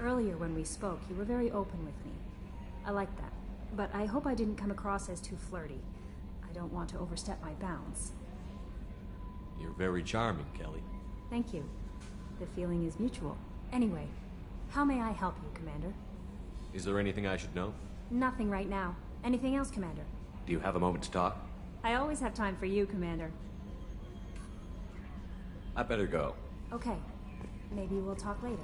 Earlier when we spoke, you were very open with me. I like that. But I hope I didn't come across as too flirty. I don't want to overstep my bounds. You're very charming, Kelly. Thank you. The feeling is mutual. Anyway, how may I help you, Commander? Is there anything I should know? Nothing right now. Anything else, Commander? Do you have a moment to talk? I always have time for you, Commander. I better go. Okay. Maybe we'll talk later.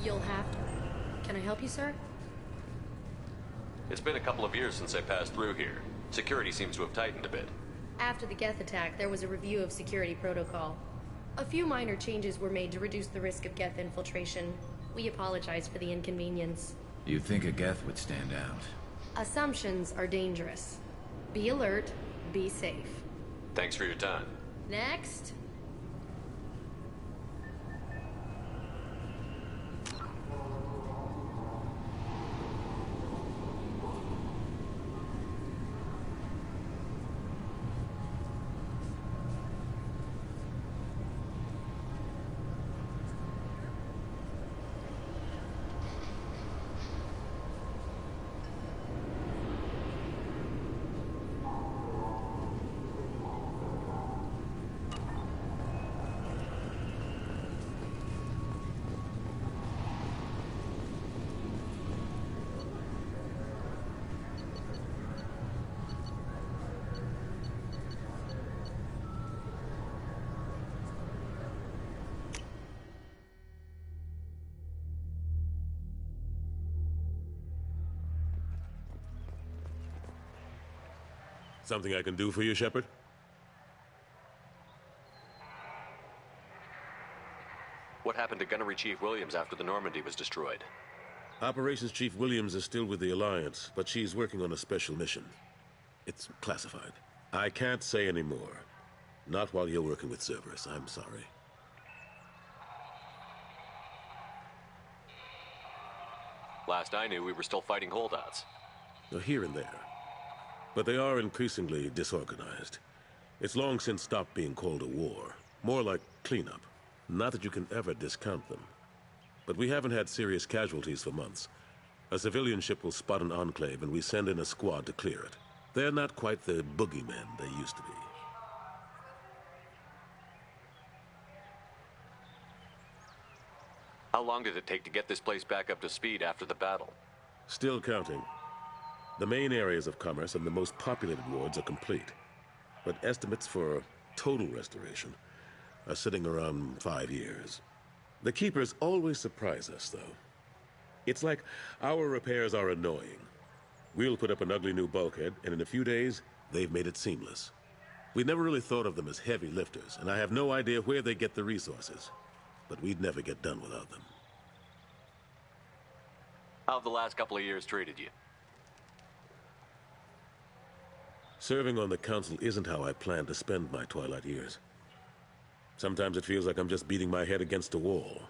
You'll have to. Can I help you, sir? It's been a couple of years since I passed through here. Security seems to have tightened a bit. After the Geth attack, there was a review of security protocol. A few minor changes were made to reduce the risk of Geth infiltration. We apologize for the inconvenience. You'd think a Geth would stand out. Assumptions are dangerous. Be alert, be safe. Thanks for your time. Next. Something I can do for you, Shepard? What happened to Gunnery Chief Williams after the Normandy was destroyed? Operations Chief Williams is still with the Alliance, but she's working on a special mission. It's classified. I can't say any more. Not while you're working with Cerberus, I'm sorry. Last I knew, we were still fighting holdouts. Here and there. But they are increasingly disorganized. It's long since stopped being called a war. More like cleanup. Not that you can ever discount them. But we haven't had serious casualties for months. A civilian ship will spot an enclave and we send in a squad to clear it. They're not quite the boogeymen they used to be. How long did it take to get this place back up to speed after the battle? Still counting. The main areas of commerce and the most populated wards are complete. But estimates for total restoration are sitting around 5 years. The Keepers always surprise us, though. It's like our repairs are annoying. We'll put up an ugly new bulkhead, and in a few days, they've made it seamless. We never really thought of them as heavy lifters, and I have no idea where they get the resources. But we'd never get done without them. How have the last couple of years treated you? Serving on the Council isn't how I planned to spend my twilight years. Sometimes it feels like I'm just beating my head against a wall.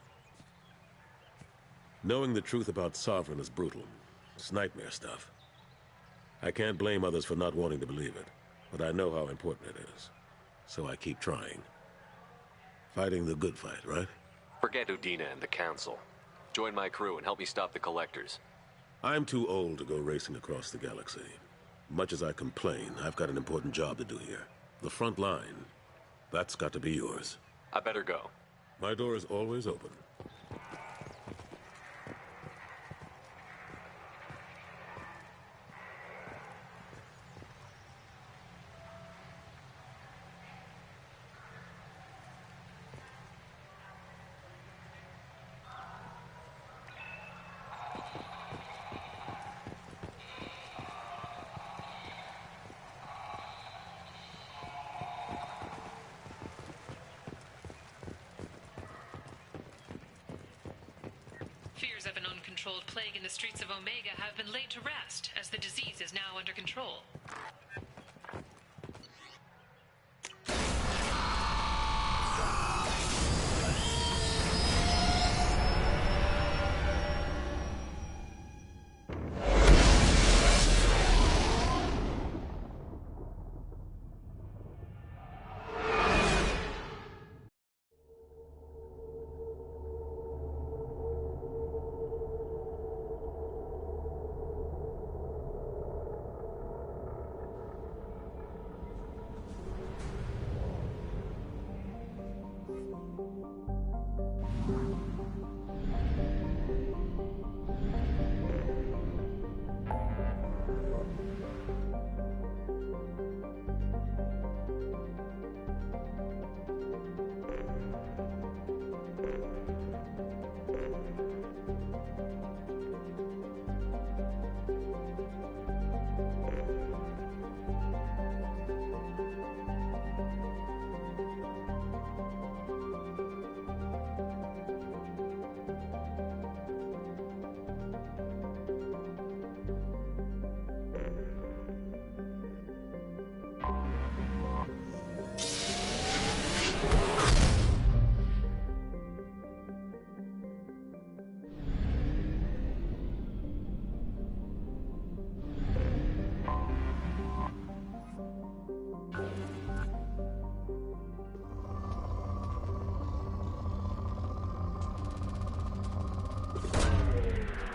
Knowing the truth about Sovereign is brutal. It's nightmare stuff. I can't blame others for not wanting to believe it, but I know how important it is. So I keep trying. Fighting the good fight, right? Forget Udina and the Council. Join my crew and help me stop the Collectors. I'm too old to go racing across the galaxy. Much as I complain, I've got an important job to do here. The front line. That's got to be yours. I better go. My door is always open. Fears of an uncontrolled plague in the streets of Omega have been laid to rest, as the disease is now under control.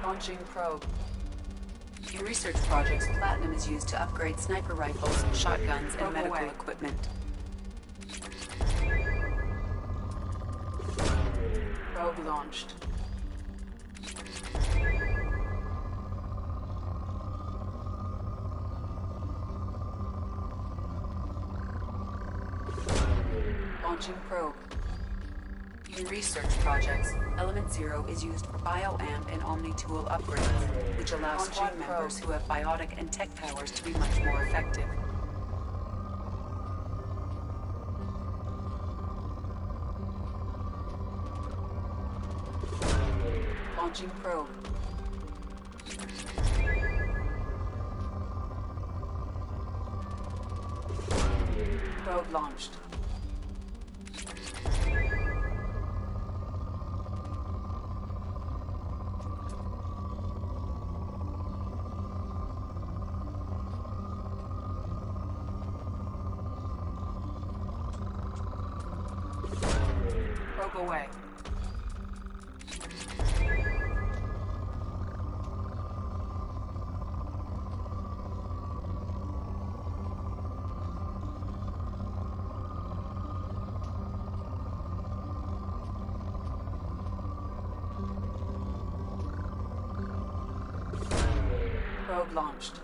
Launching probe. In research projects, platinum is used to upgrade sniper rifles, shotguns, and medical equipment. Probe launched. Launching probe. In research projects, Element Zero is used for bioamp and Omni-tool upgrades, which allow squad members who have biotic and tech powers to be much more effective. Launching probe. Probe launched. Probe away. Probe launched.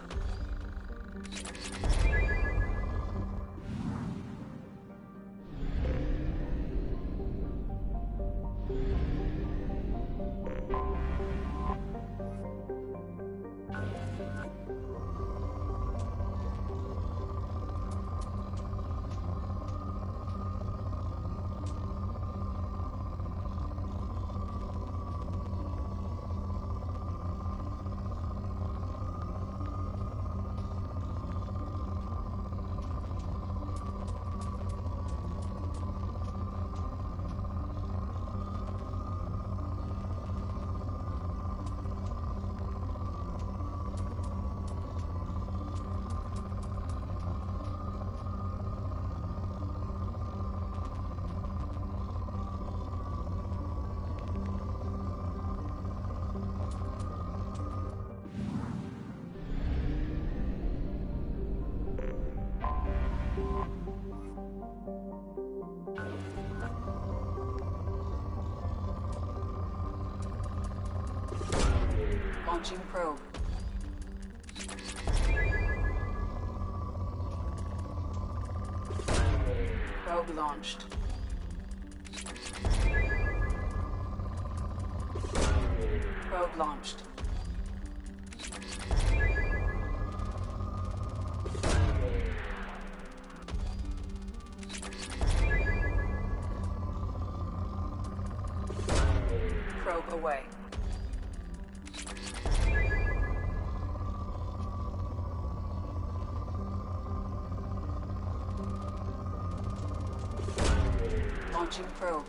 Launching probe. Probe launched. Probe launched. Probe away. Launching probe.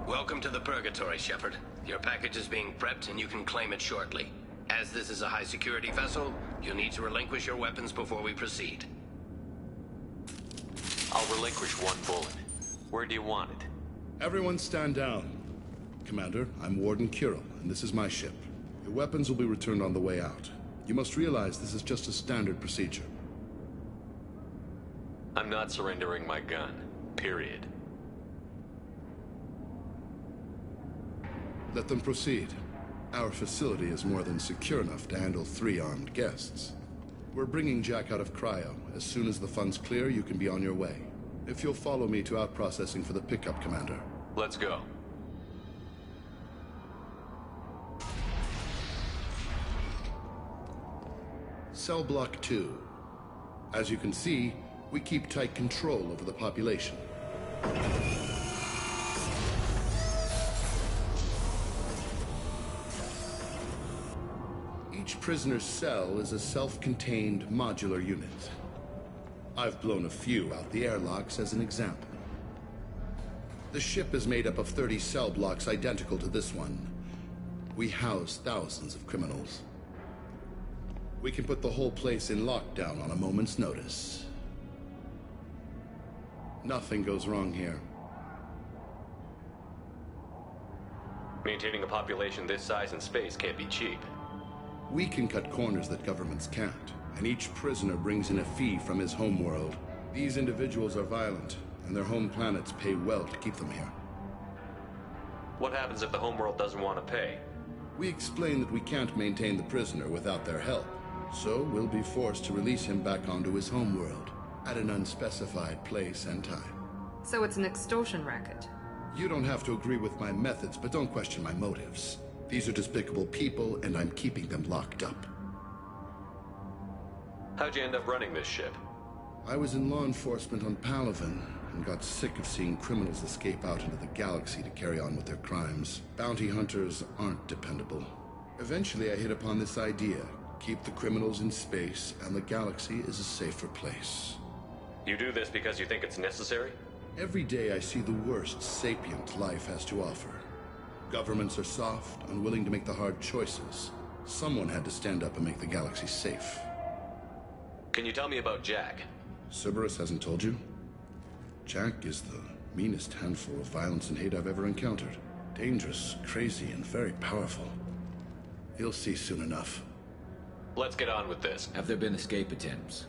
Welcome to the Purgatory, Shepard. Your package is being prepped and you can claim it shortly. As this is a high-security vessel, you'll need to relinquish your weapons before we proceed. I'll relinquish one bullet. Where do you want it? Everyone stand down. Commander, I'm Warden Kirill, and this is my ship. Your weapons will be returned on the way out. You must realize this is just a standard procedure. I'm not surrendering my gun. Period. Let them proceed. Our facility is more than secure enough to handle 3 armed guests. We're bringing Jack out of cryo. As soon as the funds clear, you can be on your way. If you'll follow me to out-processing for the pickup, Commander. Let's go. Cell Block 2. As you can see, we keep tight control over the population. Each prisoner's cell is a self-contained modular unit. I've blown a few out the airlocks as an example. The ship is made up of 30 cell blocks identical to this one. We house thousands of criminals. We can put the whole place in lockdown on a moment's notice. Nothing goes wrong here. Maintaining a population this size in space can't be cheap. We can cut corners that governments can't, and each prisoner brings in a fee from his home world. These individuals are violent, and their home planets pay well to keep them here. What happens if the homeworld doesn't want to pay? We explain that we can't maintain the prisoner without their help, so we'll be forced to release him back onto his homeworld at an unspecified place and time. So it's an extortion racket. You don't have to agree with my methods, but don't question my motives. These are despicable people, and I'm keeping them locked up. How'd you end up running this ship? I was in law enforcement on Palaven, and got sick of seeing criminals escape out into the galaxy to carry on with their crimes. Bounty hunters aren't dependable. Eventually, I hit upon this idea. Keep the criminals in space, and the galaxy is a safer place. You do this because you think it's necessary? Every day I see the worst sapient life has to offer. Governments are soft, unwilling to make the hard choices. Someone had to stand up and make the galaxy safe. Can you tell me about Jack? Cerberus hasn't told you? Jack is the meanest handful of violence and hate I've ever encountered. Dangerous, crazy, and very powerful. You'll see soon enough. Let's get on with this. Have there been escape attempts?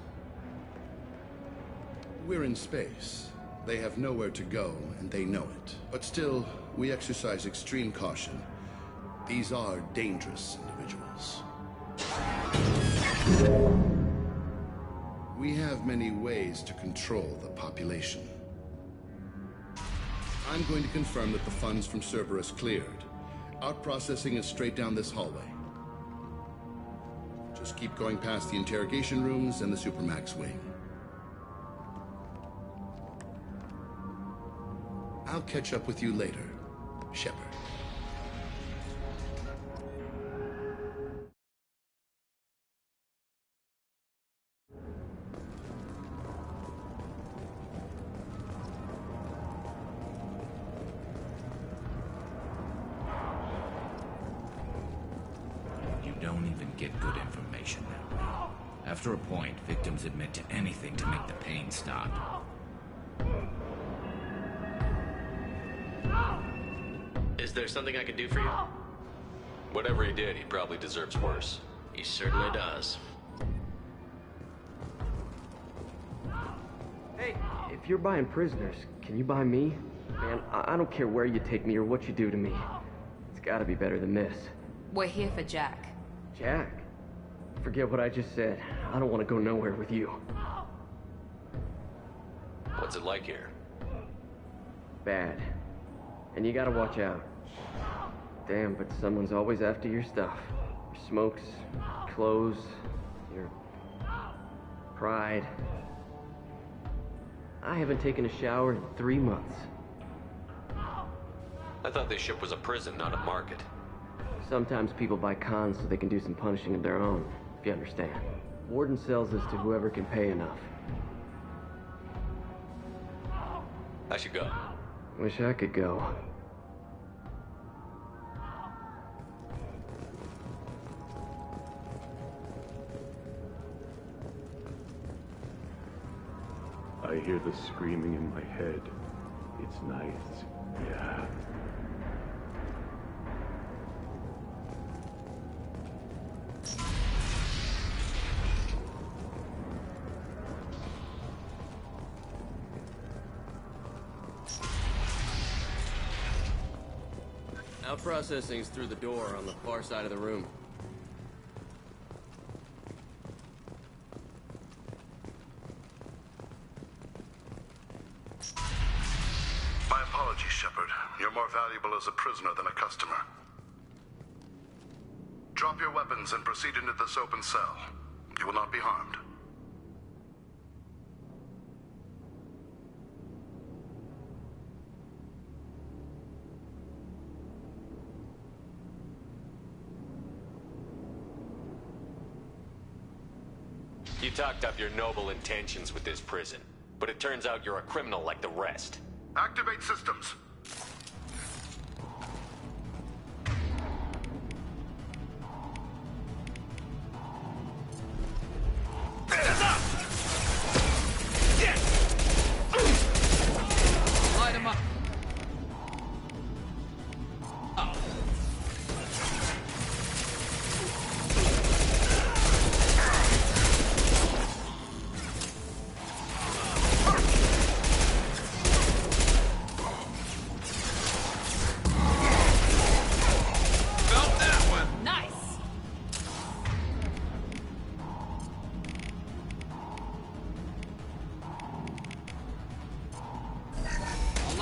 We're in space. They have nowhere to go, and they know it. But still, we exercise extreme caution. These are dangerous individuals. We have many ways to control the population. I'm going to confirm that the funds from Cerberus cleared. Out-processing is straight down this hallway. Just keep going past the interrogation rooms and the Supermax wing. I'll catch up with you later, Shepard. You don't even get good information that way. After a point, victims admit to anything to make the pain stop. Is there something I can do for you? Whatever he did, he probably deserves worse. He certainly does. Hey, if you're buying prisoners, can you buy me? Man, I don't care where you take me or what you do to me. It's gotta be better than this. We're here for Jack. Jack? Forget what I just said. I don't want to go nowhere with you. What's it like here? Bad. And you gotta watch out. Damn, but someone's always after your stuff. Your smokes, clothes, your pride. I haven't taken a shower in 3 months. I thought this ship was a prison, not a market. Sometimes people buy cons so they can do some punishing of their own, if you understand. Warden sells this to whoever can pay enough. I should go. Wish I could go. I hear the screaming in my head. It's nice. Yeah. Out processing's through the door on the far side of the room. My apologies, Shepard. You're more valuable as a prisoner than a customer. Drop your weapons and proceed into this open cell. You will not be harmed. You talked up your noble intentions with this prison, but it turns out you're a criminal like the rest. Activate systems. Light him up.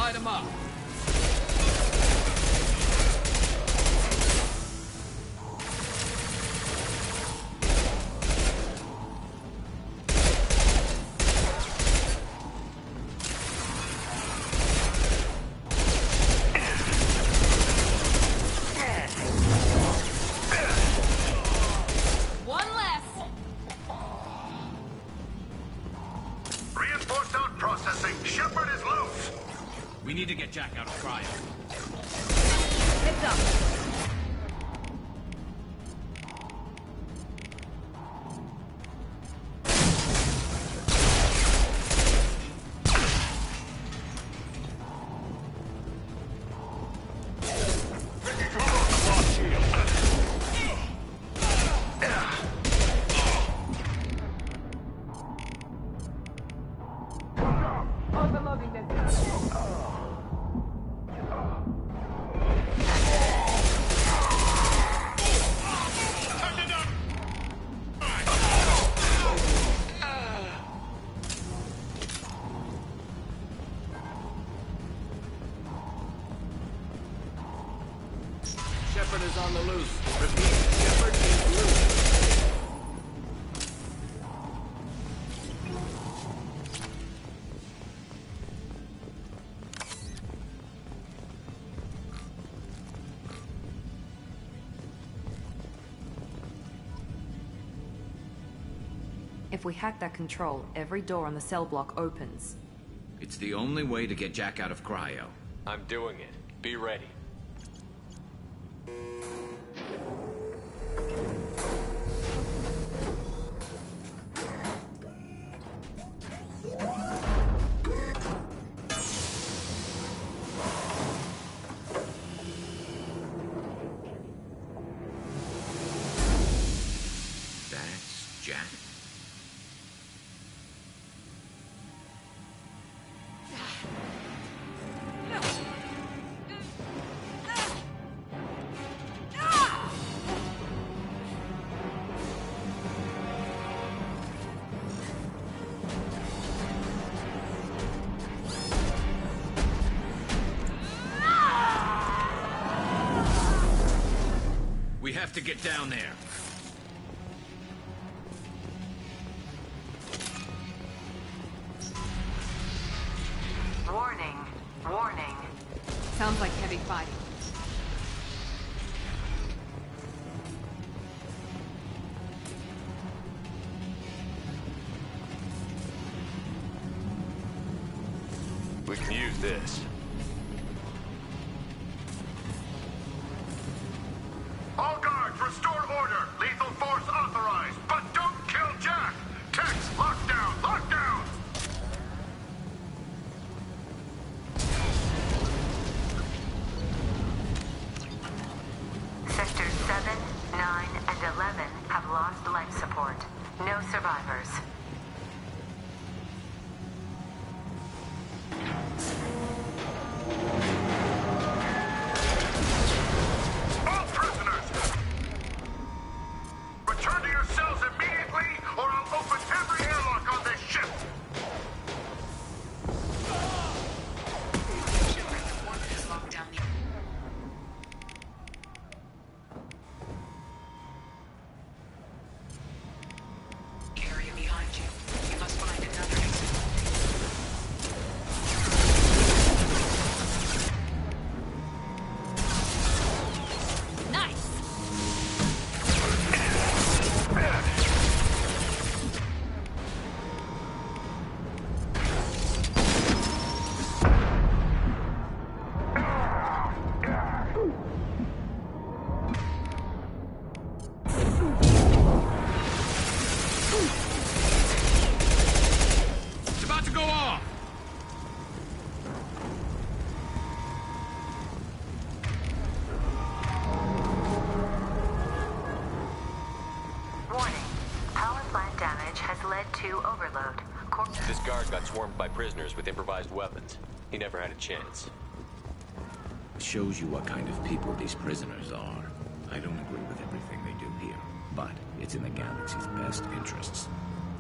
light them up. We need to get Jack out of cryo. Picked up. Shepard is on the loose. Repeat, Shepard is loose. If we hack that control, every door on the cell block opens. It's the only way to get Jack out of cryo. I'm doing it. Be ready. That's Jack. We have to get down there. Warning. Warning. Sounds like heavy fighting. We can use this. All guards, restore order. Lethal force authorized, but don't kill Jack. Text, lockdown, lockdown. Sectors 7, 9, and 11 have lost life support. No survivors. All prisoners, return to your cells immediately, or I'll open every airlock on this ship. Area behind you. You must find another exit. Nice! It's about to go off. Warning. Power plant damage has led to overload. This guard got swarmed by prisoners with improvised weapons. He never had a chance. Shows you what kind of people these prisoners are. I don't agree with everything they do here, but it's in the galaxy's best interests.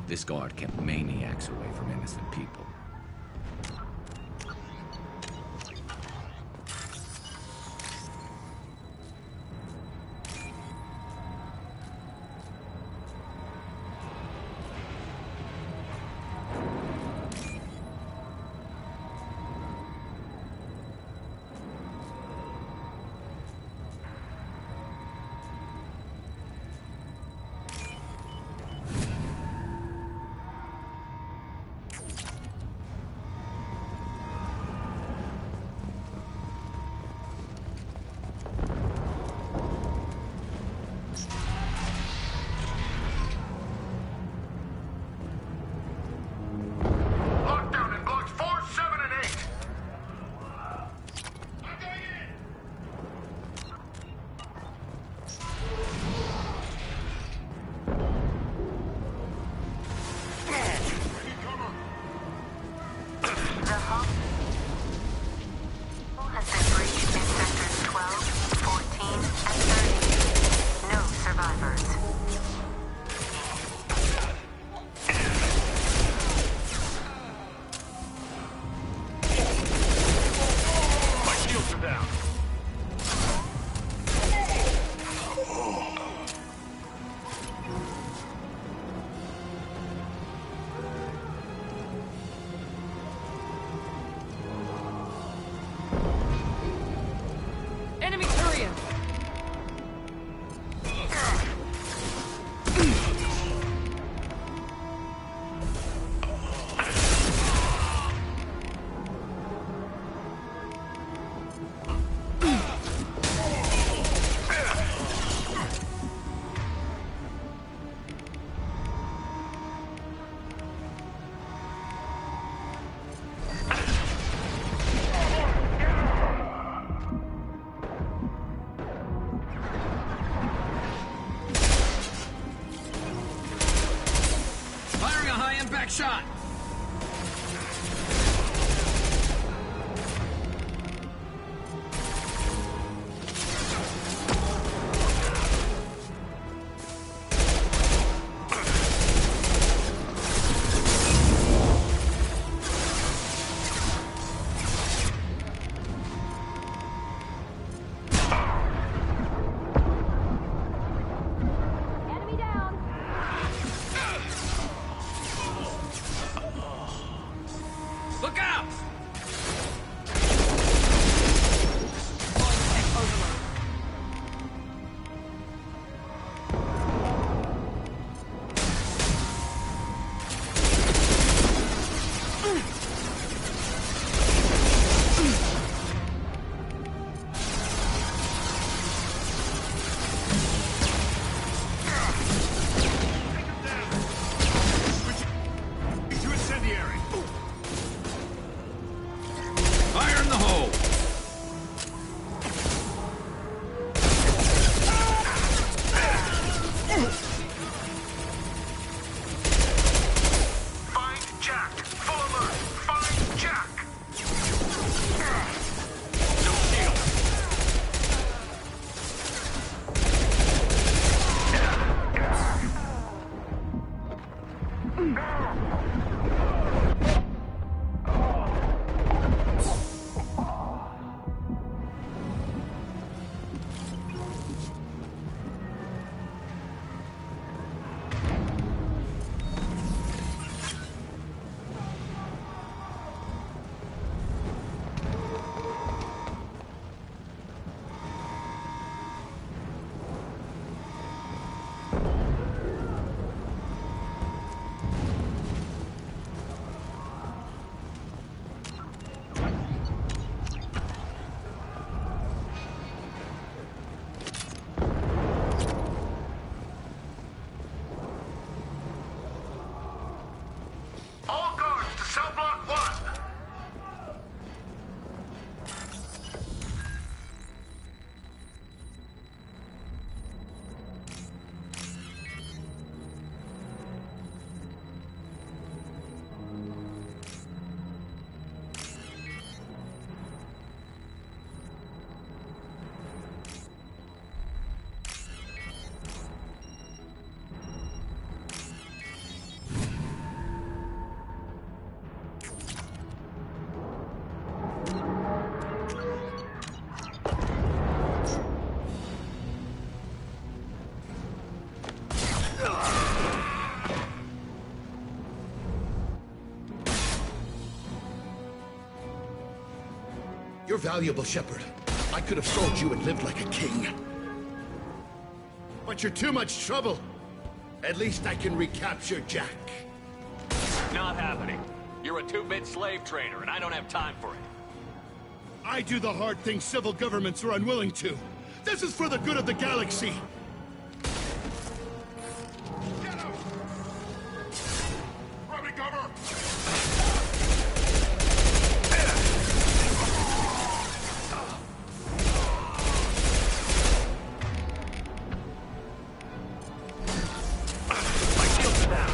This guard kept maniacs away from innocent people. Enemy courier! Firing a high-impact shot! Enemy down! Look out! To incendiary. Fire in the hole! Find Jack. Full alert. Find Jack. No shield. All guards to cell block 1. You're valuable, Shepard. I could have sold you and lived like a king. But you're too much trouble. At least I can recapture Jack. Not happening. You're a 2-bit slave trader, and I don't have time for it. I do the hard things civil governments are unwilling to. This is for the good of the galaxy. Get him! Grabbing cover! My shield's down.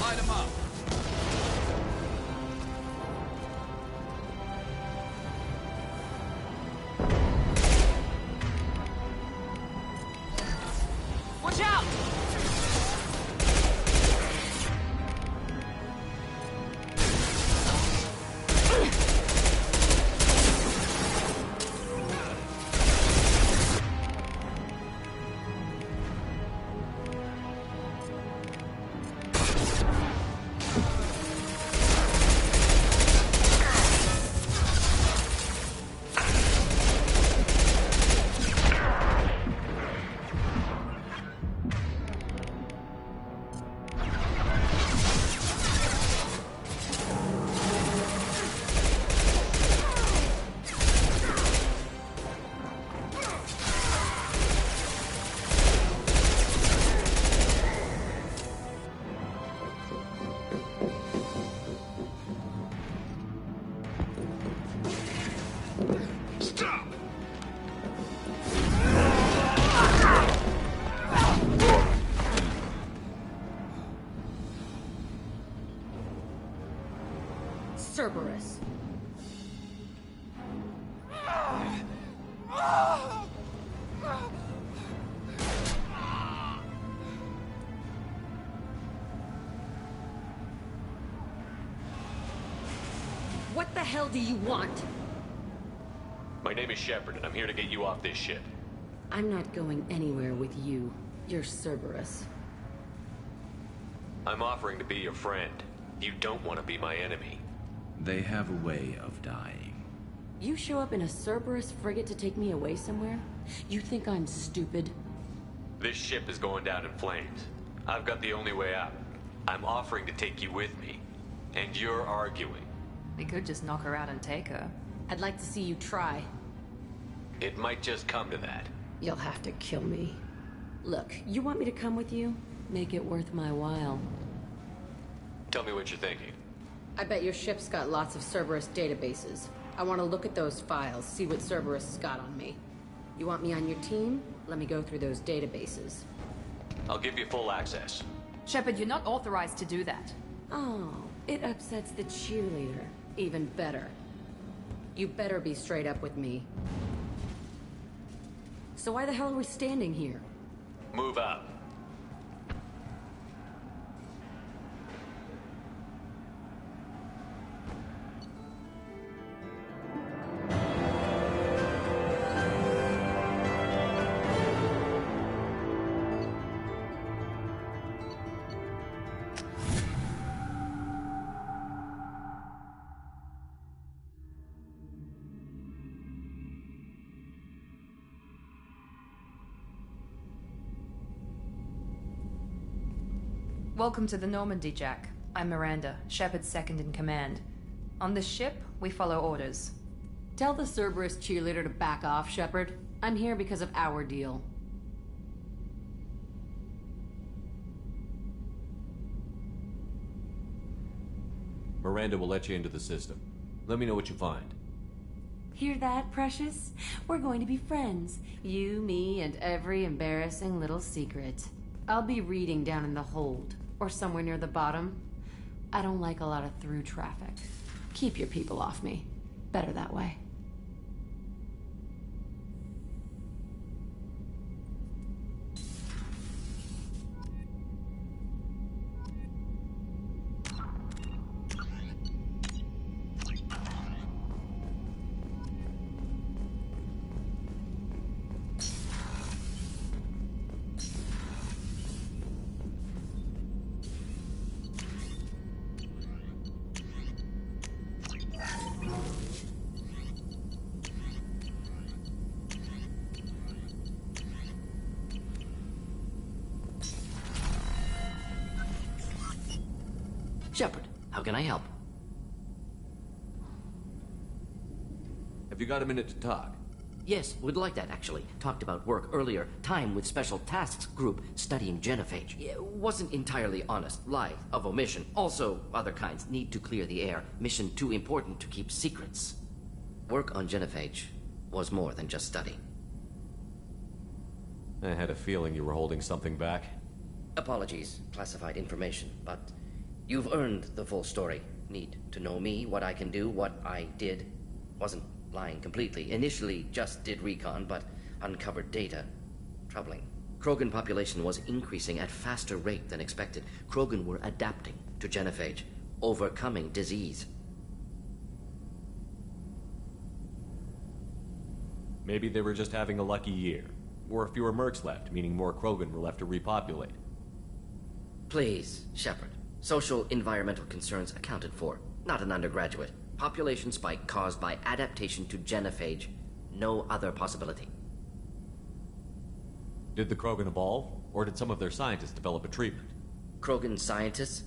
Light him up. Stop! Cerberus. What the hell do you want? My name is Shepard, and I'm here to get you off this ship. I'm not going anywhere with you. You're Cerberus. I'm offering to be your friend. You don't want to be my enemy. They have a way of dying. You show up in a Cerberus frigate to take me away somewhere? You think I'm stupid? This ship is going down in flames. I've got the only way out. I'm offering to take you with me. And you're arguing. We could just knock her out and take her. I'd like to see you try. It might just come to that. You'll have to kill me. Look, you want me to come with you? Make it worth my while. Tell me what you're thinking. I bet your ship's got lots of Cerberus databases. I want to look at those files, see what Cerberus has got on me. You want me on your team? Let me go through those databases. I'll give you full access. Shepard, you're not authorized to do that. Oh, it upsets the cheerleader. Even better. You better be straight up with me. So why the hell are we standing here? Move out. Welcome to the Normandy, Jack. I'm Miranda, Shepard's second in command. On this ship, we follow orders. Tell the Cerberus cheerleader to back off, Shepard. I'm here because of our deal. Miranda will let you into the system. Let me know what you find. Hear that, Precious? We're going to be friends. You, me, and every embarrassing little secret. I'll be reading down in the hold, or somewhere near the bottom. I don't like a lot of through traffic. Keep your people off me. Better that way. Shepard, how can I help? Have you got a minute to talk? Yes, would like that, actually. Talked about work earlier. Time with Special Tasks Group studying genophage. Wasn't entirely honest. Lie of omission. Also, other kinds. Need to clear the air. Mission too important to keep secrets. Work on genophage was more than just study. I had a feeling you were holding something back. Apologies, classified information, but you've earned the full story. Need to know me, what I can do, what I did. Wasn't lying completely. Initially just did recon, but uncovered data. Troubling. Krogan population was increasing at faster rate than expected. Krogan were adapting to genophage, overcoming disease. Maybe they were just having a lucky year. Or fewer mercs left, meaning more Krogan were left to repopulate. Please, Shepard. Social environmental concerns accounted for. Not an undergraduate. Population spike caused by adaptation to genophage. No other possibility. Did the Krogan evolve, or did some of their scientists develop a treatment? Krogan scientists?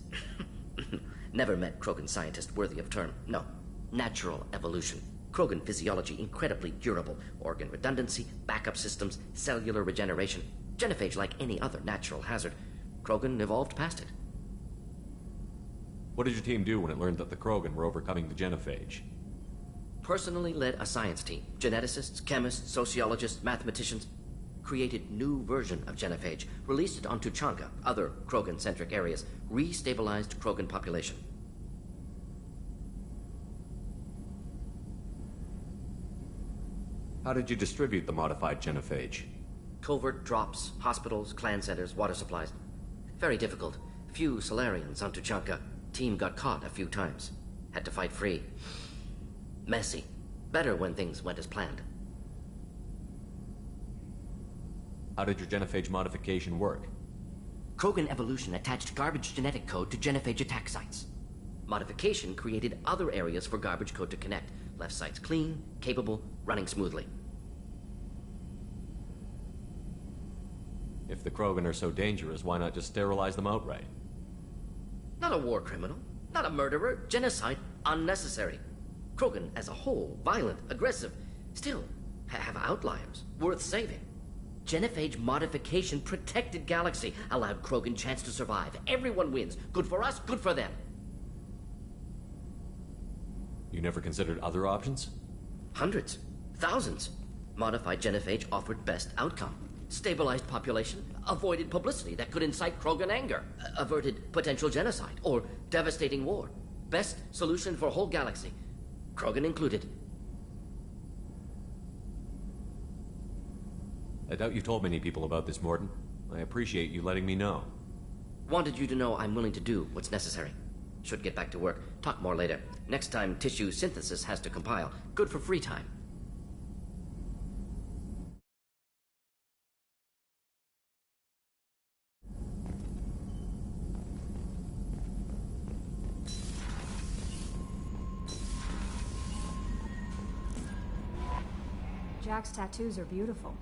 Never met Krogan scientist worthy of term. No. Natural evolution. Krogan physiology incredibly durable. Organ redundancy, backup systems, cellular regeneration. Genophage like any other natural hazard. Krogan evolved past it. What did your team do when it learned that the Krogan were overcoming the genophage? personally led a science team. Geneticists, chemists, sociologists, mathematicians. Created new version of genophage, released it on Tuchanka, other Krogan-centric areas, restabilized Krogan population. How did you distribute the modified genophage? Covert drops, hospitals, clan centers, water supplies. Very difficult. Few Solarians on Tuchanka. Team got caught a few times. Had to fight free. Messy. Better when things went as planned. How did your genophage modification work? Krogan evolution attached garbage genetic code to genophage attack sites. Modification created other areas for garbage code to connect. Left sites clean, capable, running smoothly. If the Krogan are so dangerous, why not just sterilize them outright? Not a war criminal, not a murderer. Genocide, unnecessary. Krogan as a whole, violent, aggressive. Still, have outliers, worth saving. Genophage modification protected Galaxy, allowed Krogan chance to survive. Everyone wins. Good for us, good for them. You never considered other options? Hundreds. Thousands. Modified genophage offered best outcome. Stabilized population, avoided publicity that could incite Krogan anger, averted potential genocide or devastating war. Best solution for whole Galaxy, Krogan included. I doubt you told many people about this, Mordin. I appreciate you letting me know. Wanted you to know I'm willing to do what's necessary. Should get back to work. Talk more later. Next time, tissue synthesis has to compile. Good for free time. Jack's tattoos are beautiful.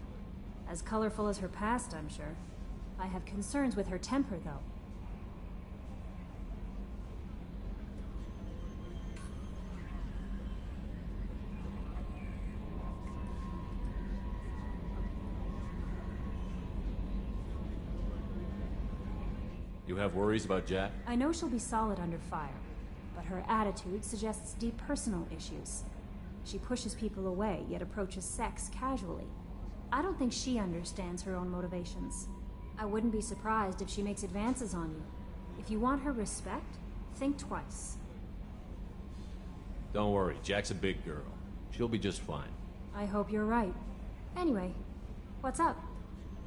As colorful as her past, I'm sure. I have concerns with her temper, though. You have worries about Jack? I know she'll be solid under fire, but her attitude suggests deep personal issues. She pushes people away, yet approaches sex casually. I don't think she understands her own motivations. I wouldn't be surprised if she makes advances on you. If you want her respect, think twice. Don't worry, Jack's a big girl. She'll be just fine. I hope you're right. Anyway, what's up?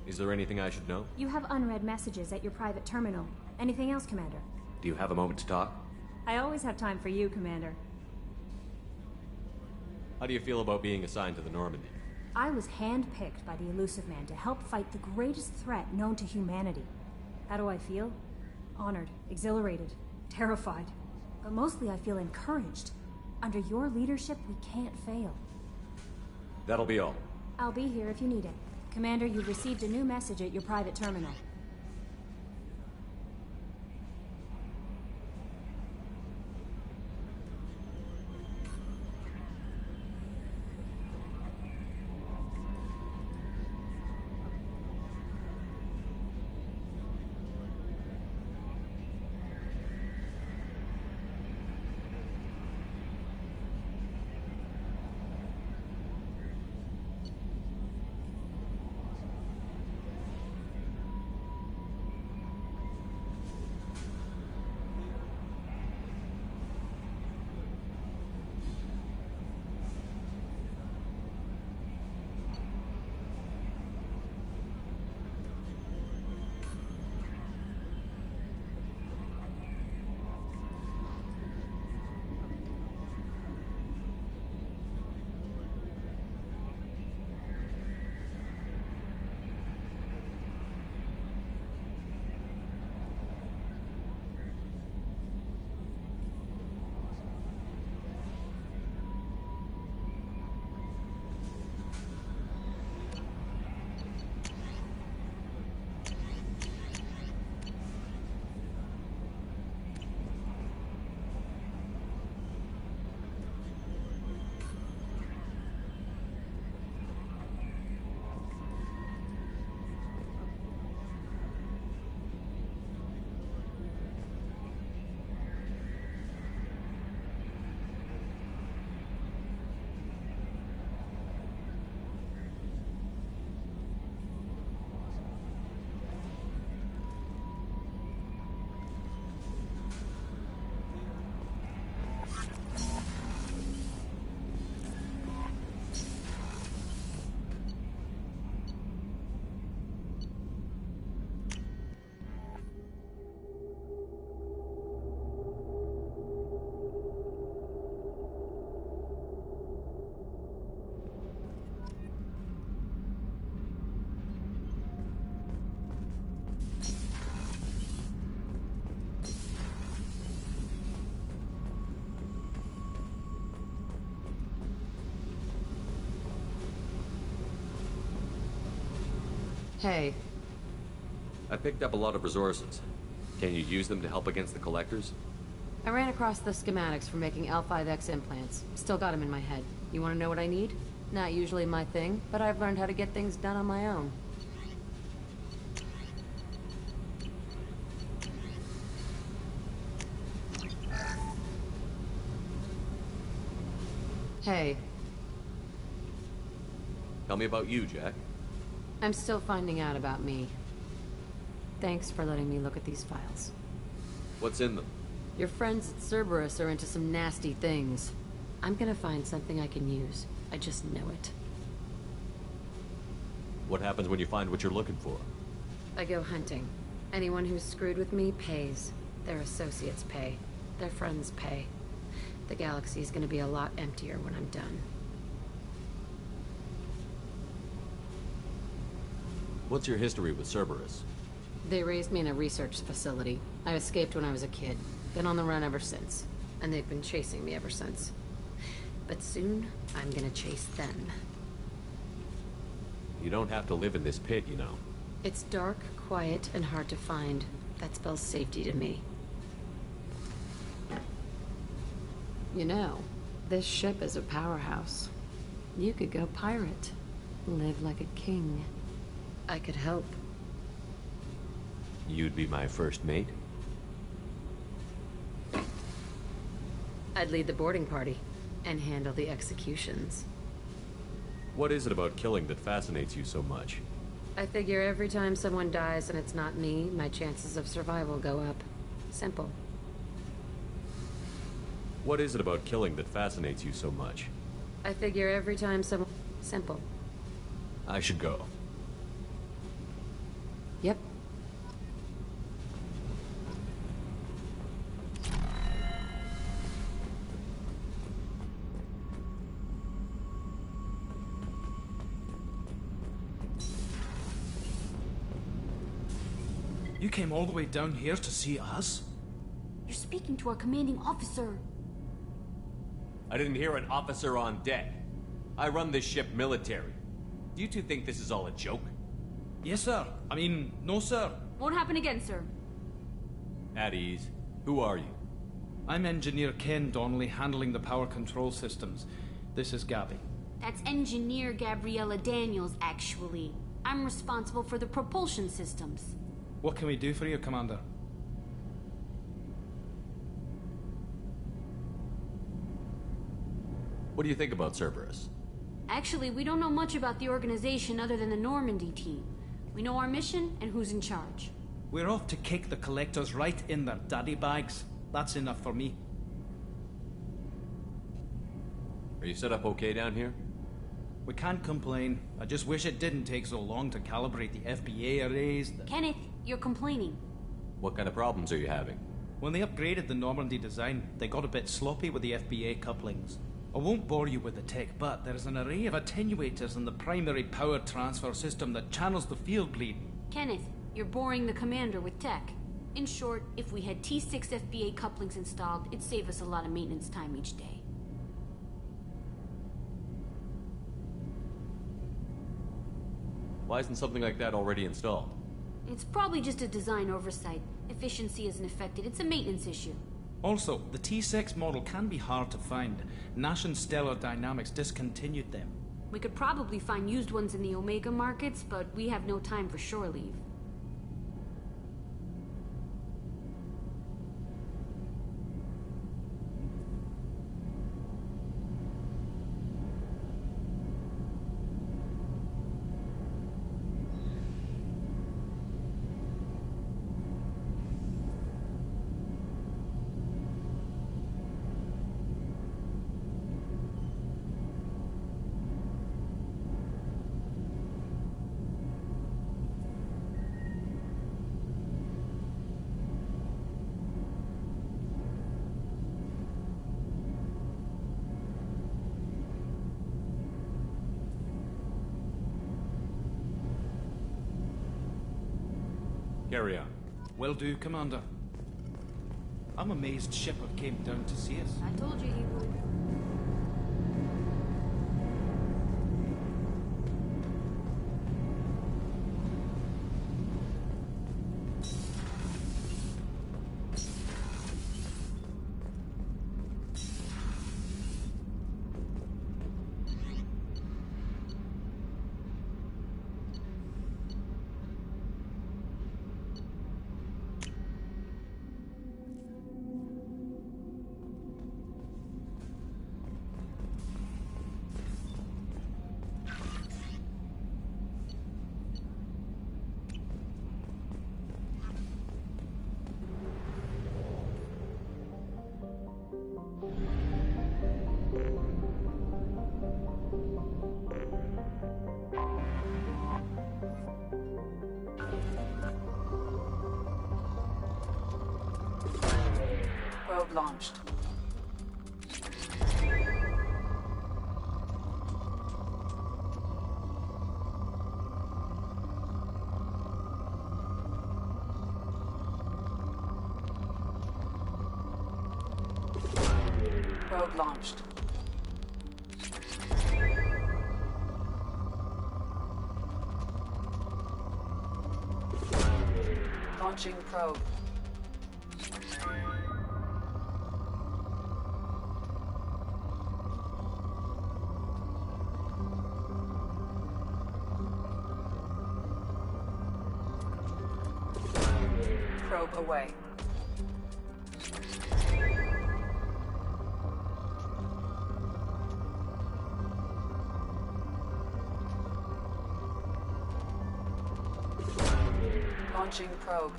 Is there anything I should know? You have unread messages at your private terminal. Anything else, Commander? Do you have a moment to talk? I always have time for you, Commander. How do you feel about being assigned to the Normandy? I was handpicked by the Illusive Man to help fight the greatest threat known to humanity. How do I feel? Honored, exhilarated, terrified. But mostly I feel encouraged. Under your leadership, we can't fail. That'll be all. I'll be here if you need it. Commander, you've received a new message at your private terminal. Hey. I picked up a lot of resources. Can you use them to help against the Collectors? I ran across the schematics for making L5X implants. Still got them in my head. You want to know what I need? Not usually my thing, but I've learned how to get things done on my own. Hey. Tell me about you, Jack. I'm still finding out about me. Thanks for letting me look at these files. What's in them? Your friends at Cerberus are into some nasty things. I'm gonna find something I can use. I just know it. What happens when you find what you're looking for? I go hunting. Anyone who's screwed with me pays. Their associates pay. Their friends pay. The galaxy's gonna be a lot emptier when I'm done. What's your history with Cerberus? They raised me in a research facility. I escaped when I was a kid. Been on the run ever since. And they've been chasing me ever since. But soon, I'm gonna chase them. You don't have to live in this pit, you know. It's dark, quiet, and hard to find. That spells safety to me. You know, this ship is a powerhouse. You could go pirate. Live like a king. I could help. You'd be my first mate? I'd lead the boarding party and handle the executions. What is it about killing that fascinates you so much? I figure every time someone dies and it's not me, my chances of survival go up. Simple. What is it about killing that fascinates you so much? I figure every time someone... Simple. I should go. Yep. You came all the way down here to see us? You're speaking to our commanding officer. I didn't hear an officer on deck. I run this ship military. Do you two think this is all a joke? Yes, sir. I mean, no, sir. Won't happen again, sir. At ease. Who are you? I'm Engineer Ken Donnelly, handling the power control systems. This is Gabby. That's Engineer Gabriella Daniels, actually. I'm responsible for the propulsion systems. What can we do for you, Commander? What do you think about Cerberus? Actually, we don't know much about the organization other than the Normandy team. We know our mission and who's in charge. We're off to kick the Collectors right in their daddy bags. That's enough for me. Are you set up okay down here? We can't complain. I just wish it didn't take so long to calibrate the FBA arrays. Kenneth, you're complaining. What kind of problems are you having? When they upgraded the Normandy design, they got a bit sloppy with the FBA couplings. I won't bore you with the tech, but there's an array of attenuators in the primary power transfer system that channels the field bleed. Kenneth, you're boring the commander with tech. In short, if we had T6 FBA couplings installed, it'd save us a lot of maintenance time each day. Why isn't something like that already installed? It's probably just a design oversight. Efficiency isn't affected. It's a maintenance issue. Also, the T6 model can be hard to find. Nash and Stellar Dynamics discontinued them. We could probably find used ones in the Omega markets, but we have no time for shore leave. Carry on. Will do, Commander. I'm amazed Shepard came down to see us. I told you he would. launched. Probe launched. Launching probe. Probe away. Launching probe.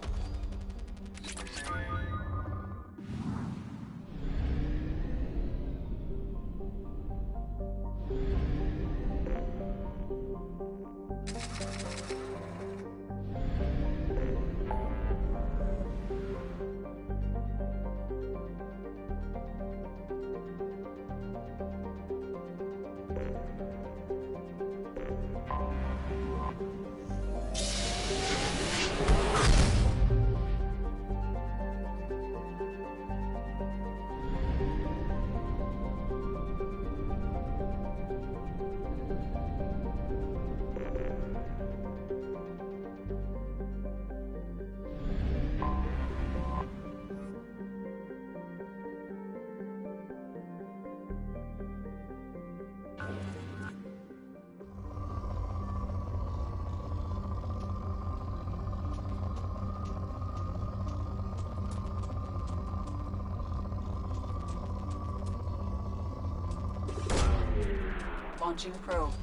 Launching probe.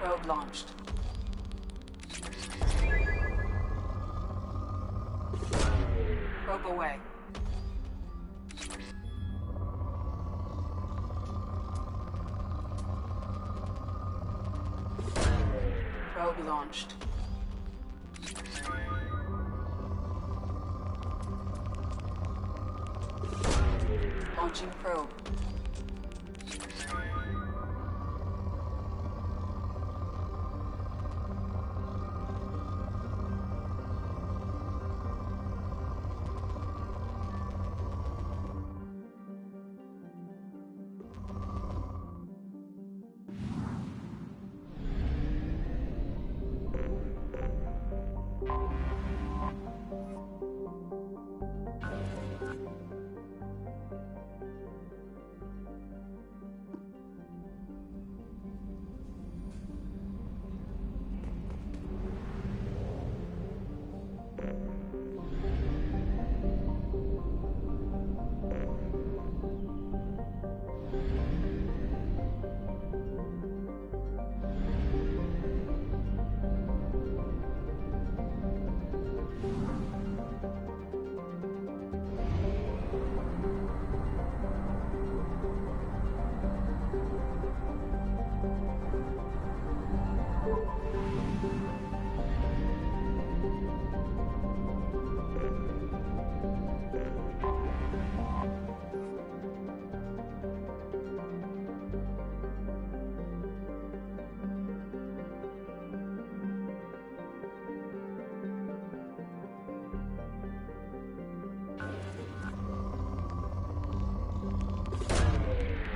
Probe launched. Probe away. Probe launched. Launching probe.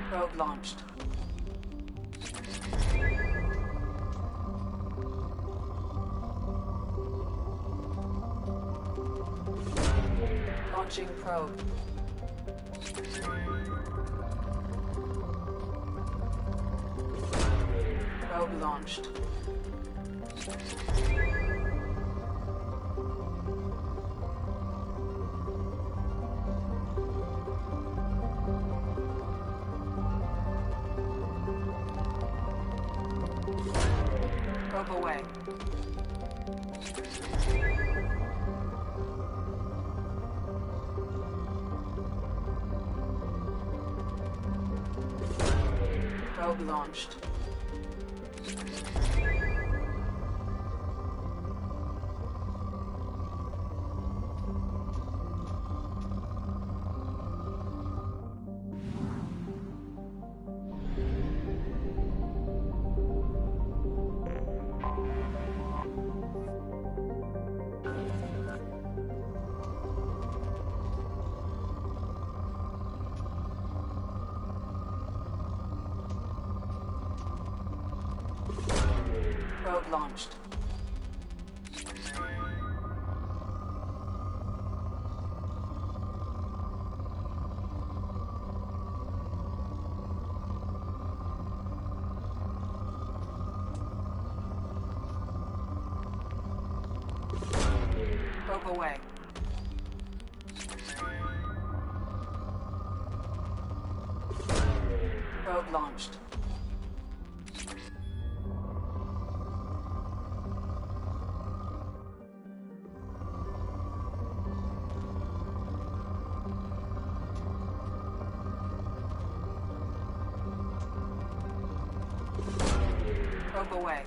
Probe launched. Launching probe. Probe launched. Probe away. Probe launched. Probe launched. Probe away. Probe launched. Probe away.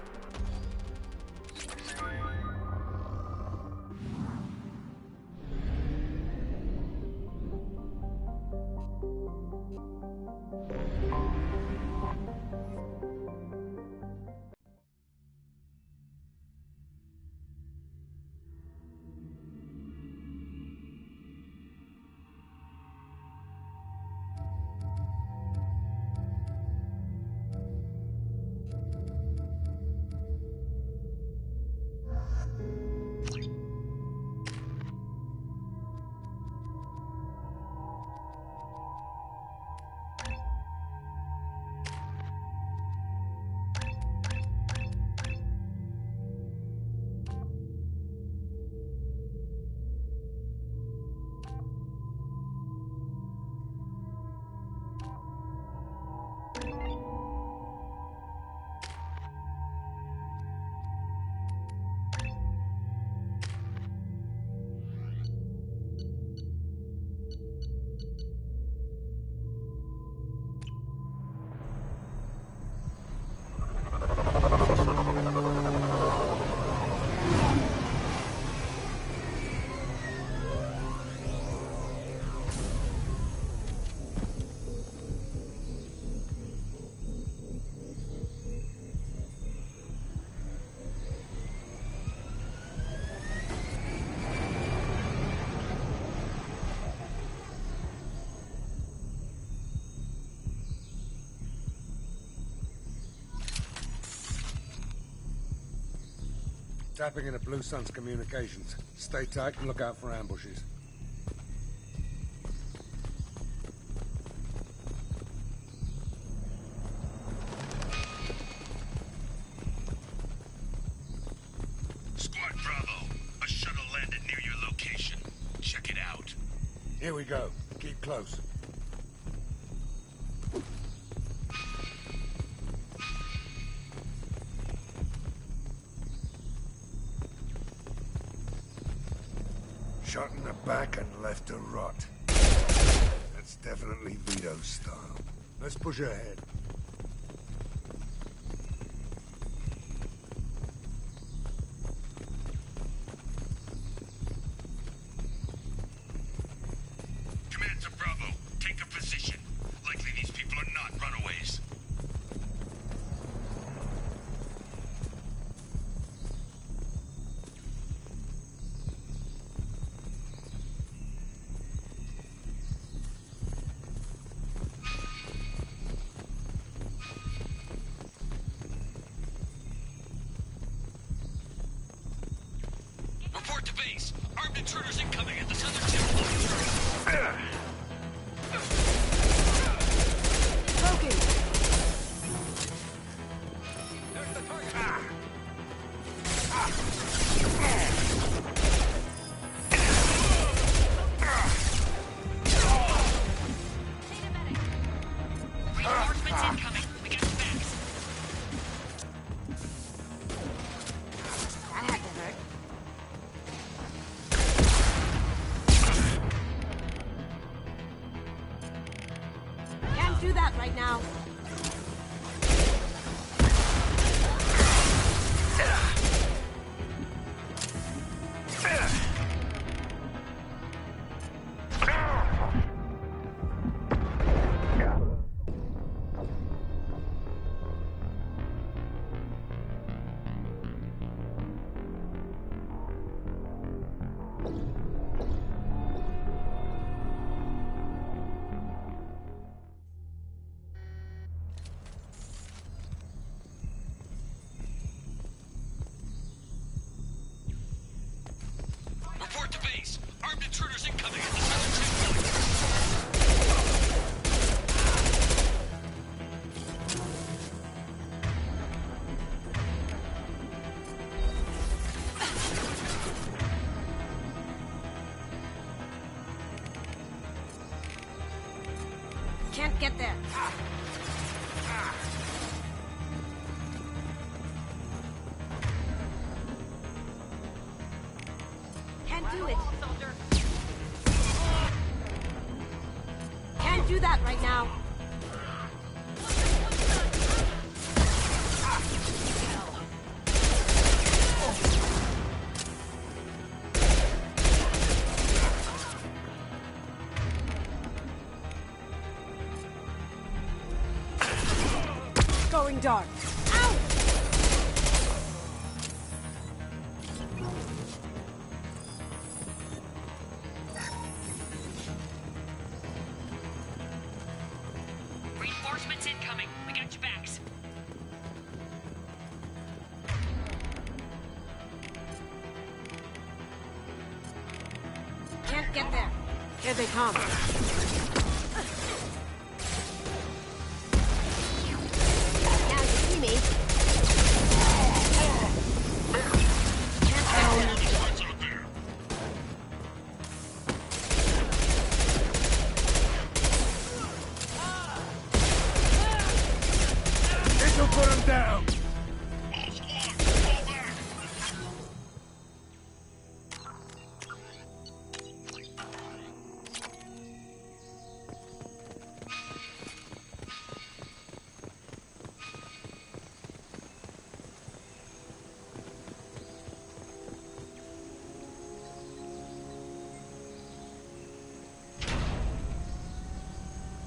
Tapping into Blue Sun's communications. Stay tight and look out for ambushes. Squad Bravo, a shuttle landed near your location. Check it out. Here we go. Keep close. Shot in the back and left to rot. That's definitely Vito style. Let's push ahead. Command to Bravo, take a position. Likely these people are not runaways. Report to base. Armed intruders incoming at the southern tip. Broken. There's the target. Reinforcements incoming. We got facts. That had to hurt. Can't do that right now. Armed intruders incoming at the southern checkpoint. Can't get there. Can't do it. Can't do that right now. Going dark. Ow! Reinforcements incoming. We got your backs. Can't get there. Here they come. Now you see me. This'll put him down.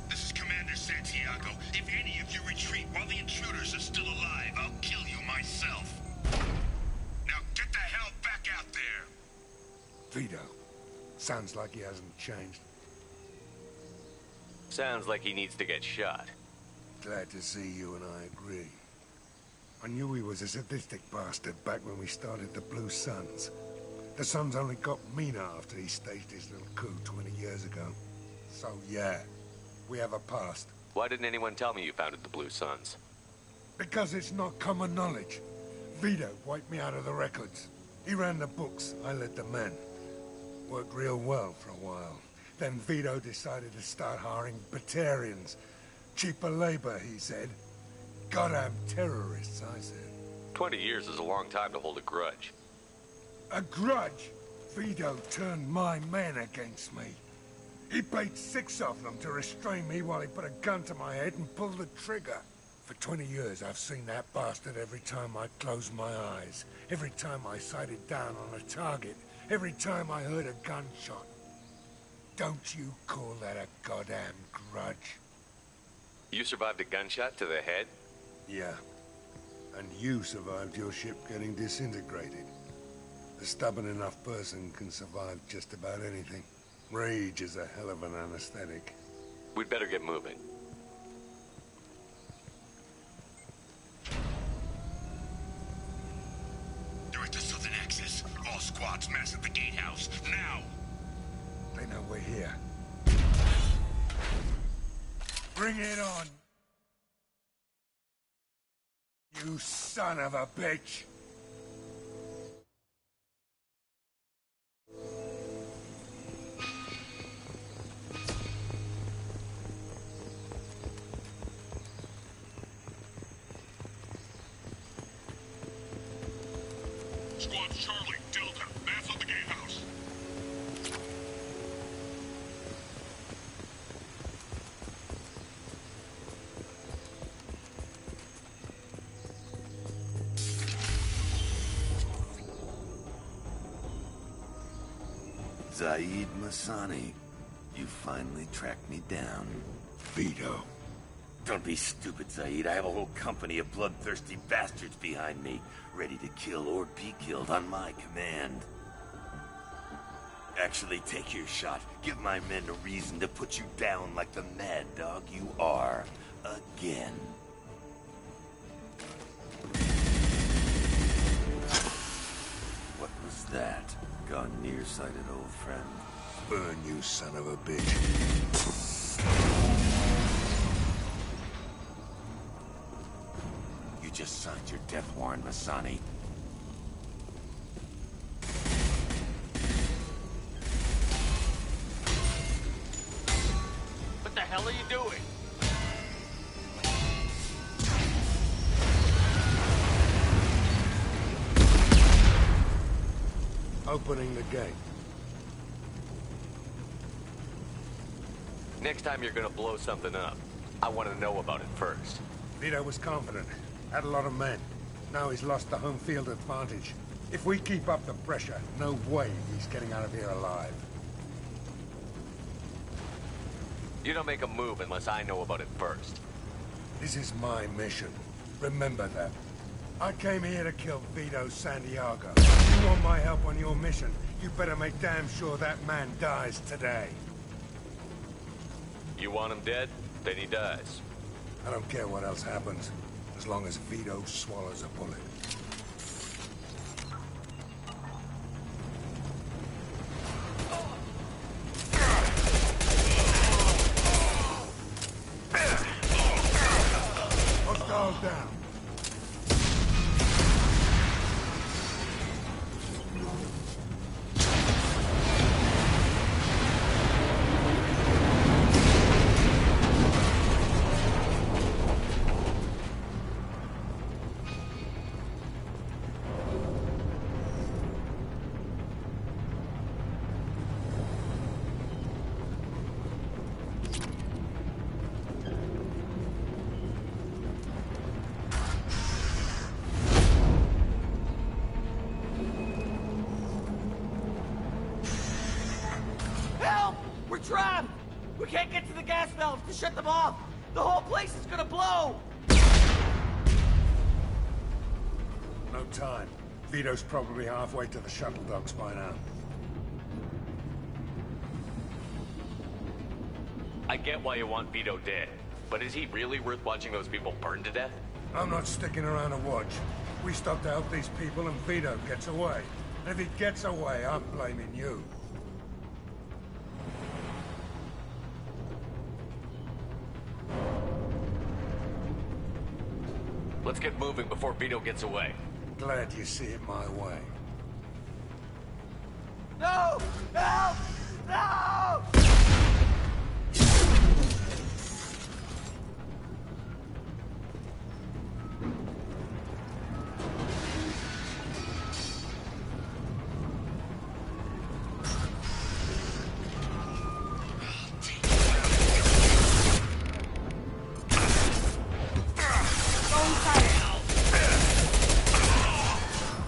This is Commander Santiago. If any of you retreat while the intruders are still alive, I'll kill you myself. Now get the hell back out there! Vito. Sounds like he hasn't changed. Sounds like he needs to get shot. Glad to see you and I agree. I knew he was a sadistic bastard back when we started the Blue Suns. The Suns only got meaner after he staged his little coup 20 years ago. So yeah, we have a past. Why didn't anyone tell me you founded the Blue Suns? Because it's not common knowledge. Vito wiped me out of the records. He ran the books, I led the men. Worked real well for a while. Then Vito decided to start hiring Batarians. Cheaper labor, he said. Goddamn terrorists, I said. 20 years is a long time to hold a grudge. A grudge? Vito turned my men against me. He paid 6 of them to restrain me while he put a gun to my head and pulled the trigger. For 20 years, I've seen that bastard every time I closed my eyes. Every time I sighted down on a target. Every time I heard a gunshot. Don't you call that a goddamn grudge? You survived a gunshot to the head? Yeah. And you survived your ship getting disintegrated. A stubborn enough person can survive just about anything. Rage is a hell of an anesthetic. We'd better get moving. They're at the southern axis. All squads mass at the gatehouse. Now! They know we're here. Bring it on! You son of a bitch! Squad Charlie, Delta, mass at the gatehouse. Zaid Masani, you finally tracked me down. Vito. Don't be stupid, Zaid. I have a whole company of bloodthirsty bastards behind me, ready to kill or be killed on my command. Actually, take your shot. Give my men a reason to put you down like the mad dog you are. Again. What was that? Gone nearsighted old friend. Burn, you son of a bitch. You just signed your death warrant, Masani. What the hell are you doing? Opening the gate. Next time you're gonna blow something up, I want to know about it first. Vito was confident. Had a lot of men. Now he's lost the home field advantage. If we keep up the pressure, no way he's getting out of here alive. You don't make a move unless I know about it first. This is my mission. Remember that. I came here to kill Vito Santiago. If you want my help on your mission, you better make damn sure that man dies today. You want him dead? Then he dies. I don't care what else happens, as long as Vito swallows a bullet. Hostiles down. We're trapped! We can't get to the gas valves to shut them off! The whole place is gonna blow! No time. Vito's probably halfway to the shuttle docks by now. I get why you want Vito dead, but is he really worth watching those people burn to death? I'm not sticking around to watch. We stop to help these people and Vito gets away. And if he gets away, I'm blaming you. Let's get moving before Vito gets away. Glad you see it my way. No! Help! No!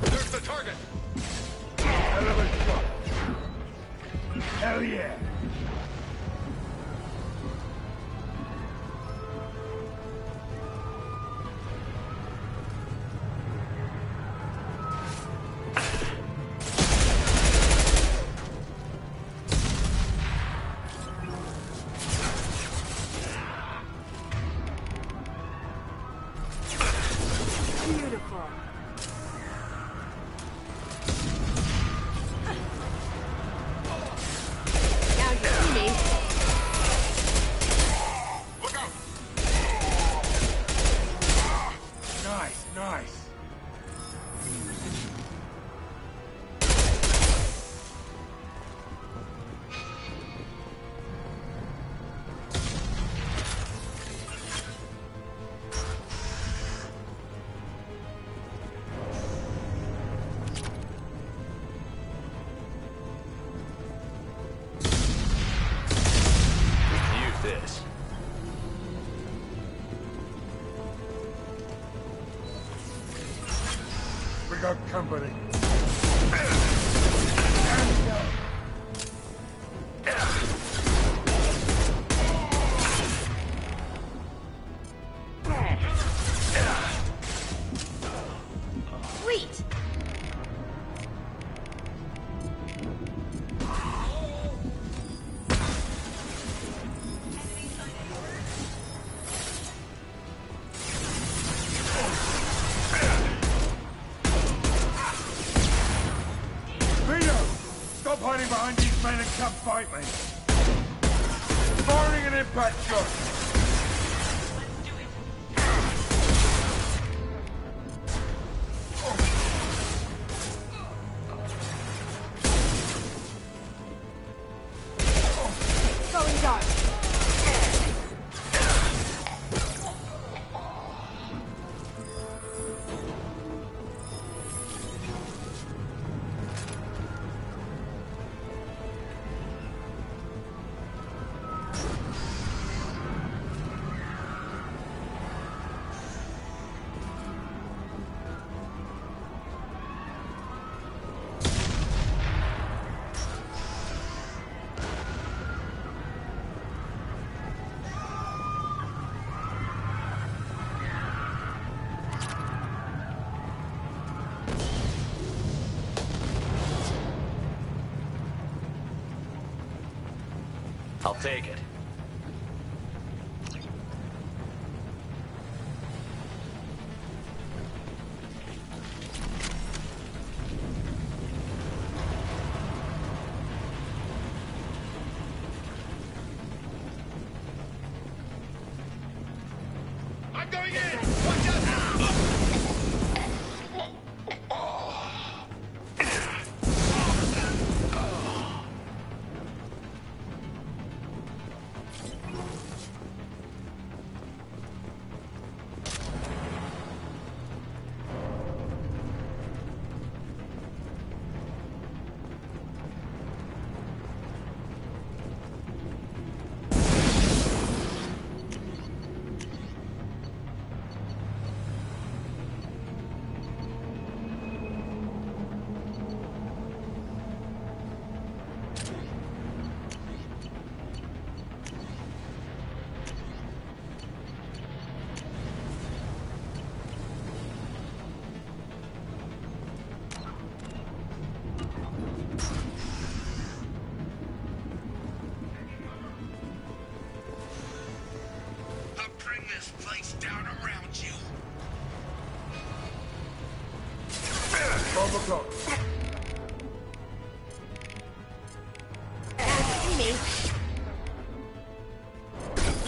There's the target! Hell yeah! Beautiful. Now you see me. Look out! Nice, nice. Use this. We got company. Sweet. men and come fight me. Firing an impact shot. Going dark. I'll take it. I'm going in! Watch out now! This place down around you. Overclock. See me.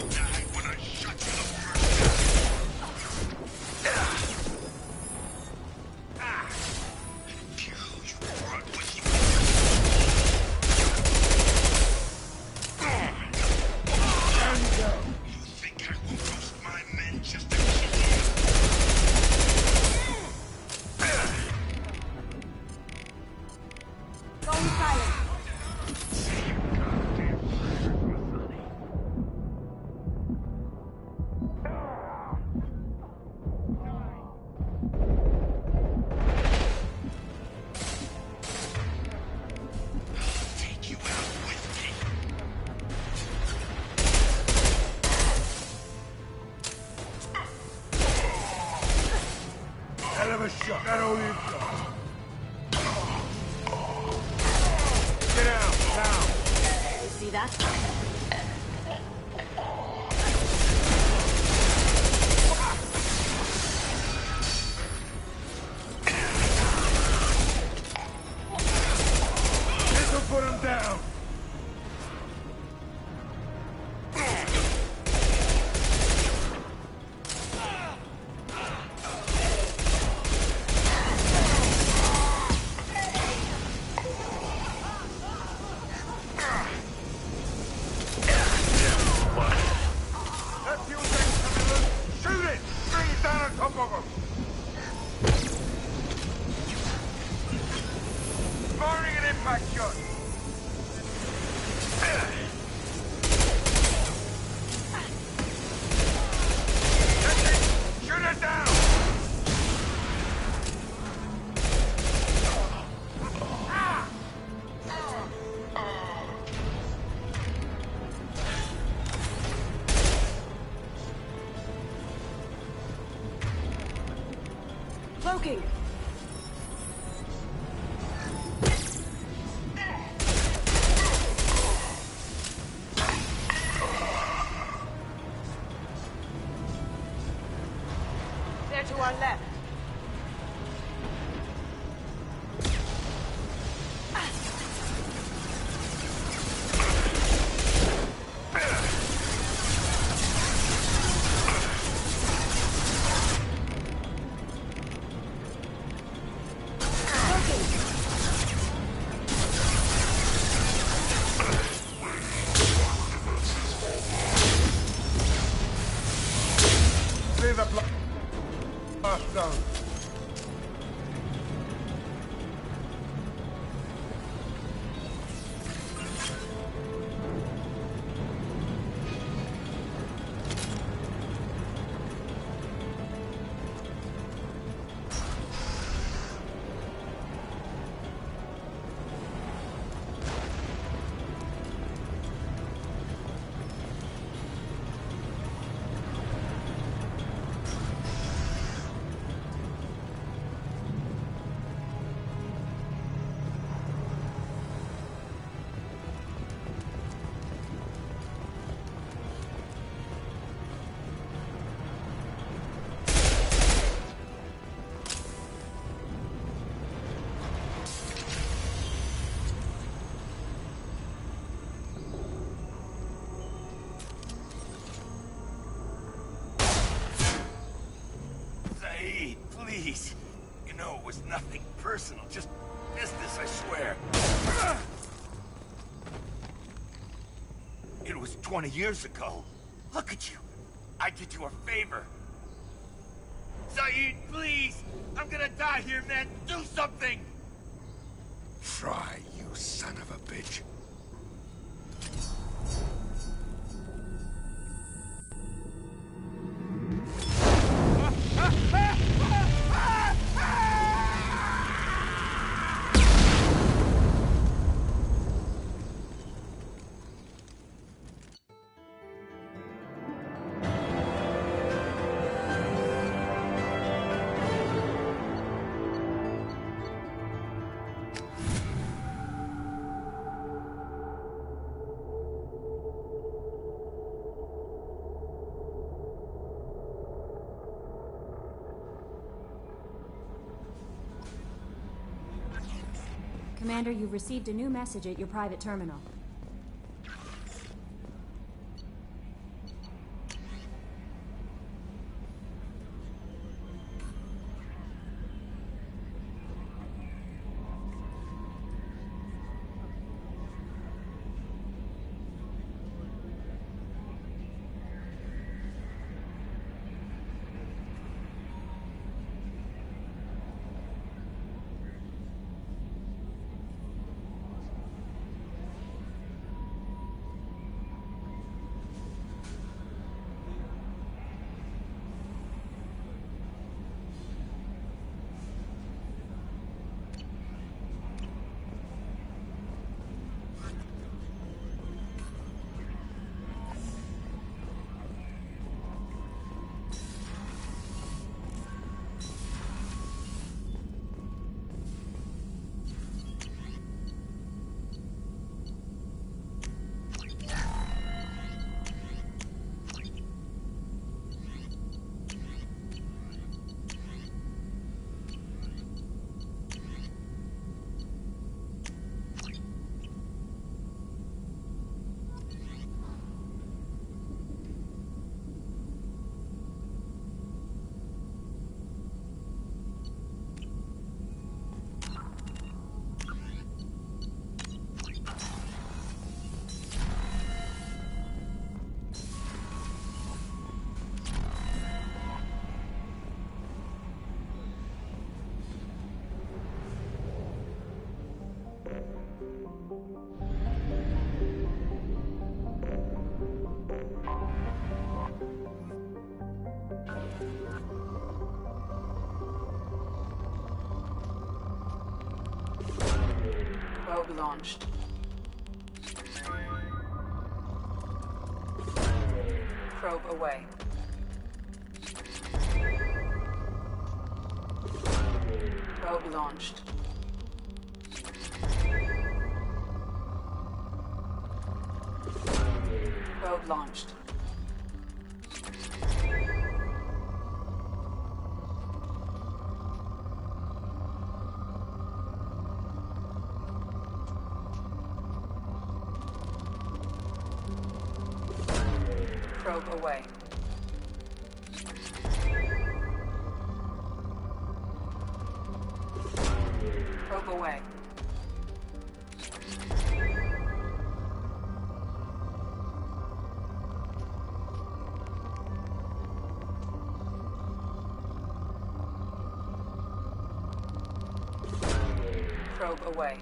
Die when I shut you Hell of a shot. That all you've got. Get out, now. You see that? This'll put him down. Firing an impact shot. Shoot it down. Cloaking. They're to our left. Clear the blast zone. Please. You know, it was nothing personal, just business, I swear. It was 20 years ago. Look at you. I did you a favor. Saeed, please! I'm gonna die here, man! Do something! Try, you son of a bitch. Commander, you've received a new message at your private terminal. Probe launched. Probe away. Probe launched. Probe launched. Probe away. Probe away. Probe away.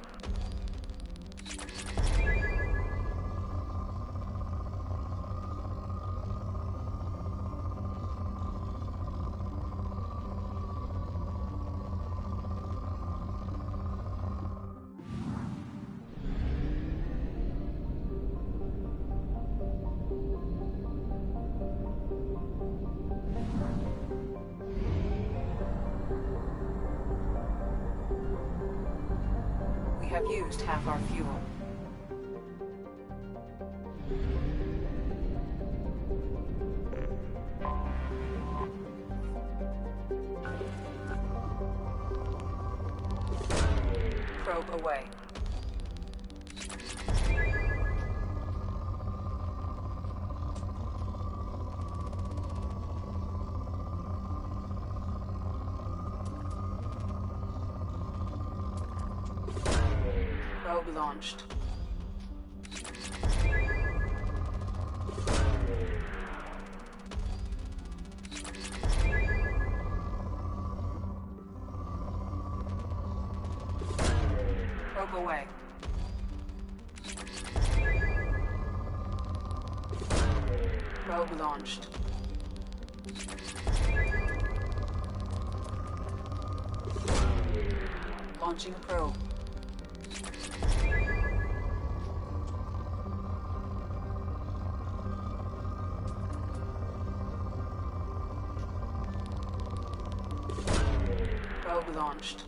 We have used half our fuel. Probe away. Probe launched. Probe away. Probe launched. Launching probe. Probe launched.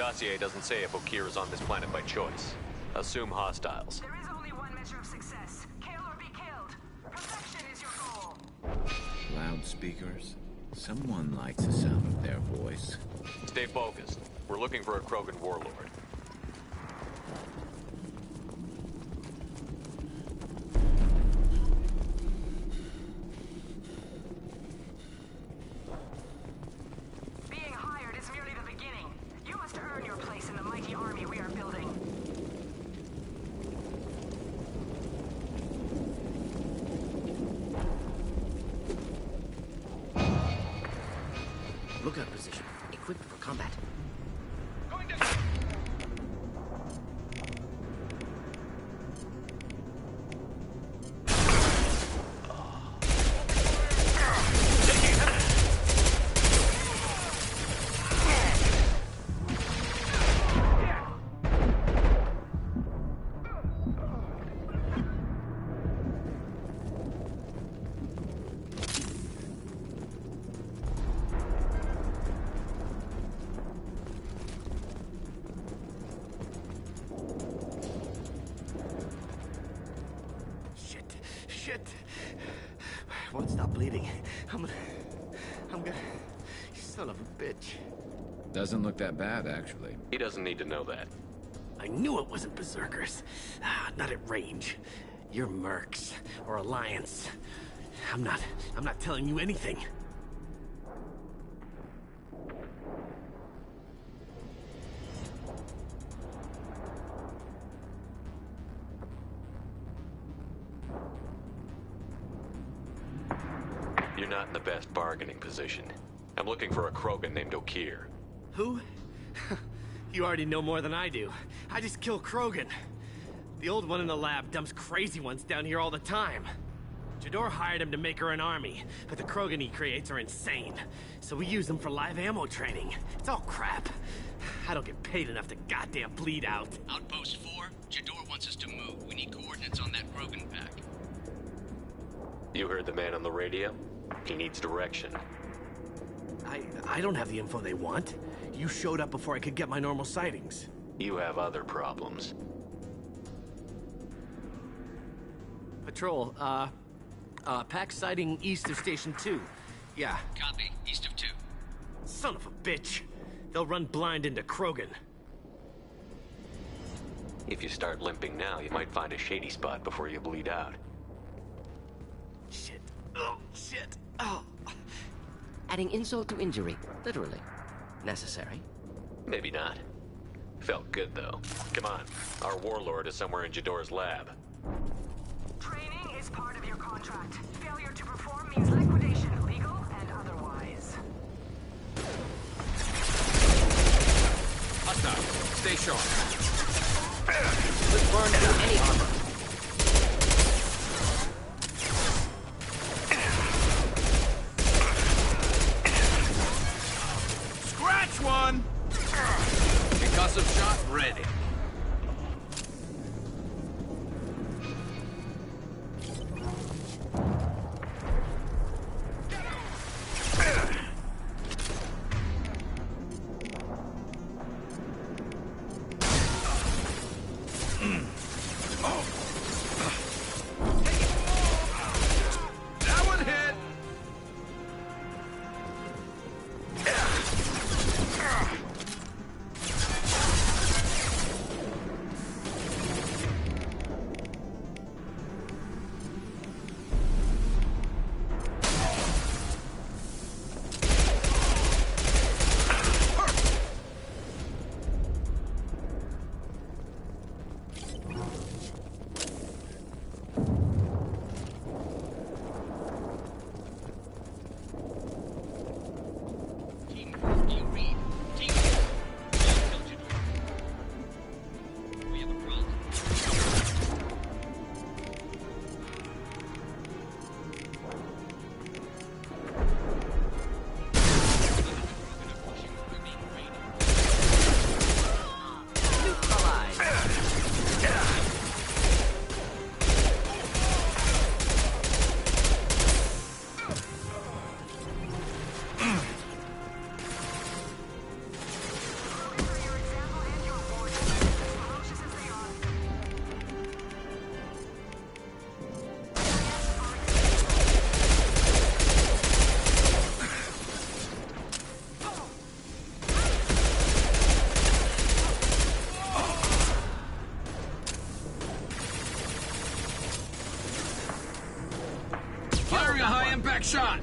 dossier doesn't say if Okeer is on this planet by choice. Assume hostiles. There is only one measure of success. Kill or be killed. Perfection is your goal. Loudspeakers? Someone likes the sound of their voice. Stay focused. We're looking for a Krogan warlord. Being hired is merely the beginning. You must earn your place in the mighty army we are building. Lookout position. Equipped for combat. Shit. Won't stop bleeding. I'm gonna... You son of a bitch. Doesn't look that bad, actually. He doesn't need to know that. I knew it wasn't Berserkers. Not at range. You're Mercs, or Alliance. I'm not telling you anything. You're not in the best bargaining position. I'm looking for a Krogan named Okeer. Who? You already know more than I do. I just kill Krogan. The old one in the lab dumps crazy ones down here all the time. Jador hired him to make her an army, but the Krogan he creates are insane. So we use them for live ammo training. It's all crap. I don't get paid enough to goddamn bleed out. Outpost 4, Jador wants us to move. We need coordinates on that Krogan pack. You heard the man on the radio? He needs direction. I don't have the info they want. You showed up before I could get my normal sightings. You have other problems. Patrol, pack sighting east of Station 2. Yeah. Copy. East of 2. Son of a bitch. They'll run blind into Krogan. If you start limping now, you might find a shady spot before you bleed out. Shit. Oh, shit. Oh. Adding insult to injury, literally. Necessary. Maybe not. Felt good, though. Come on. Our warlord is somewhere in Jador's lab. Training is part of your contract. Failure to perform means liquidation, legal and otherwise. Hostile. Stay sharp. Could burn through any armor. Scratch one! Concussive shot ready. back shot!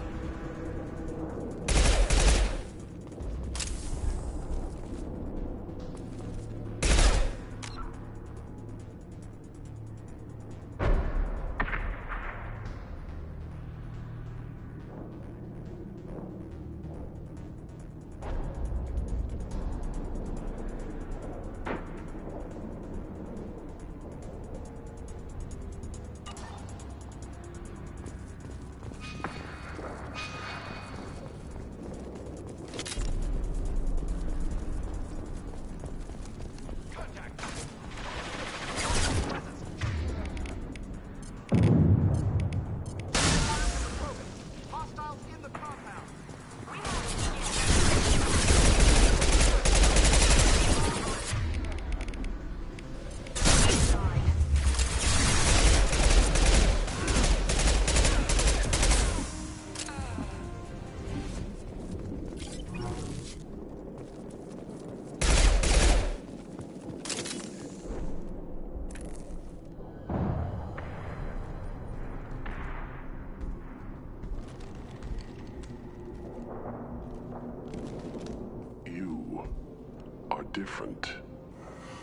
Different.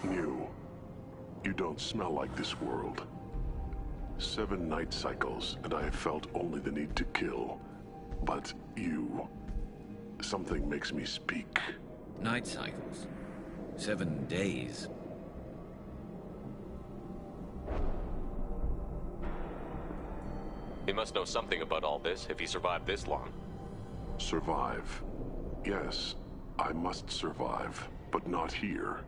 New. You don't smell like this world. 7 night cycles, and I have felt only the need to kill. But you... something makes me speak. Night cycles. 7 days. He must know something about all this if he survived this long. Survive. Yes, I must survive. But not here.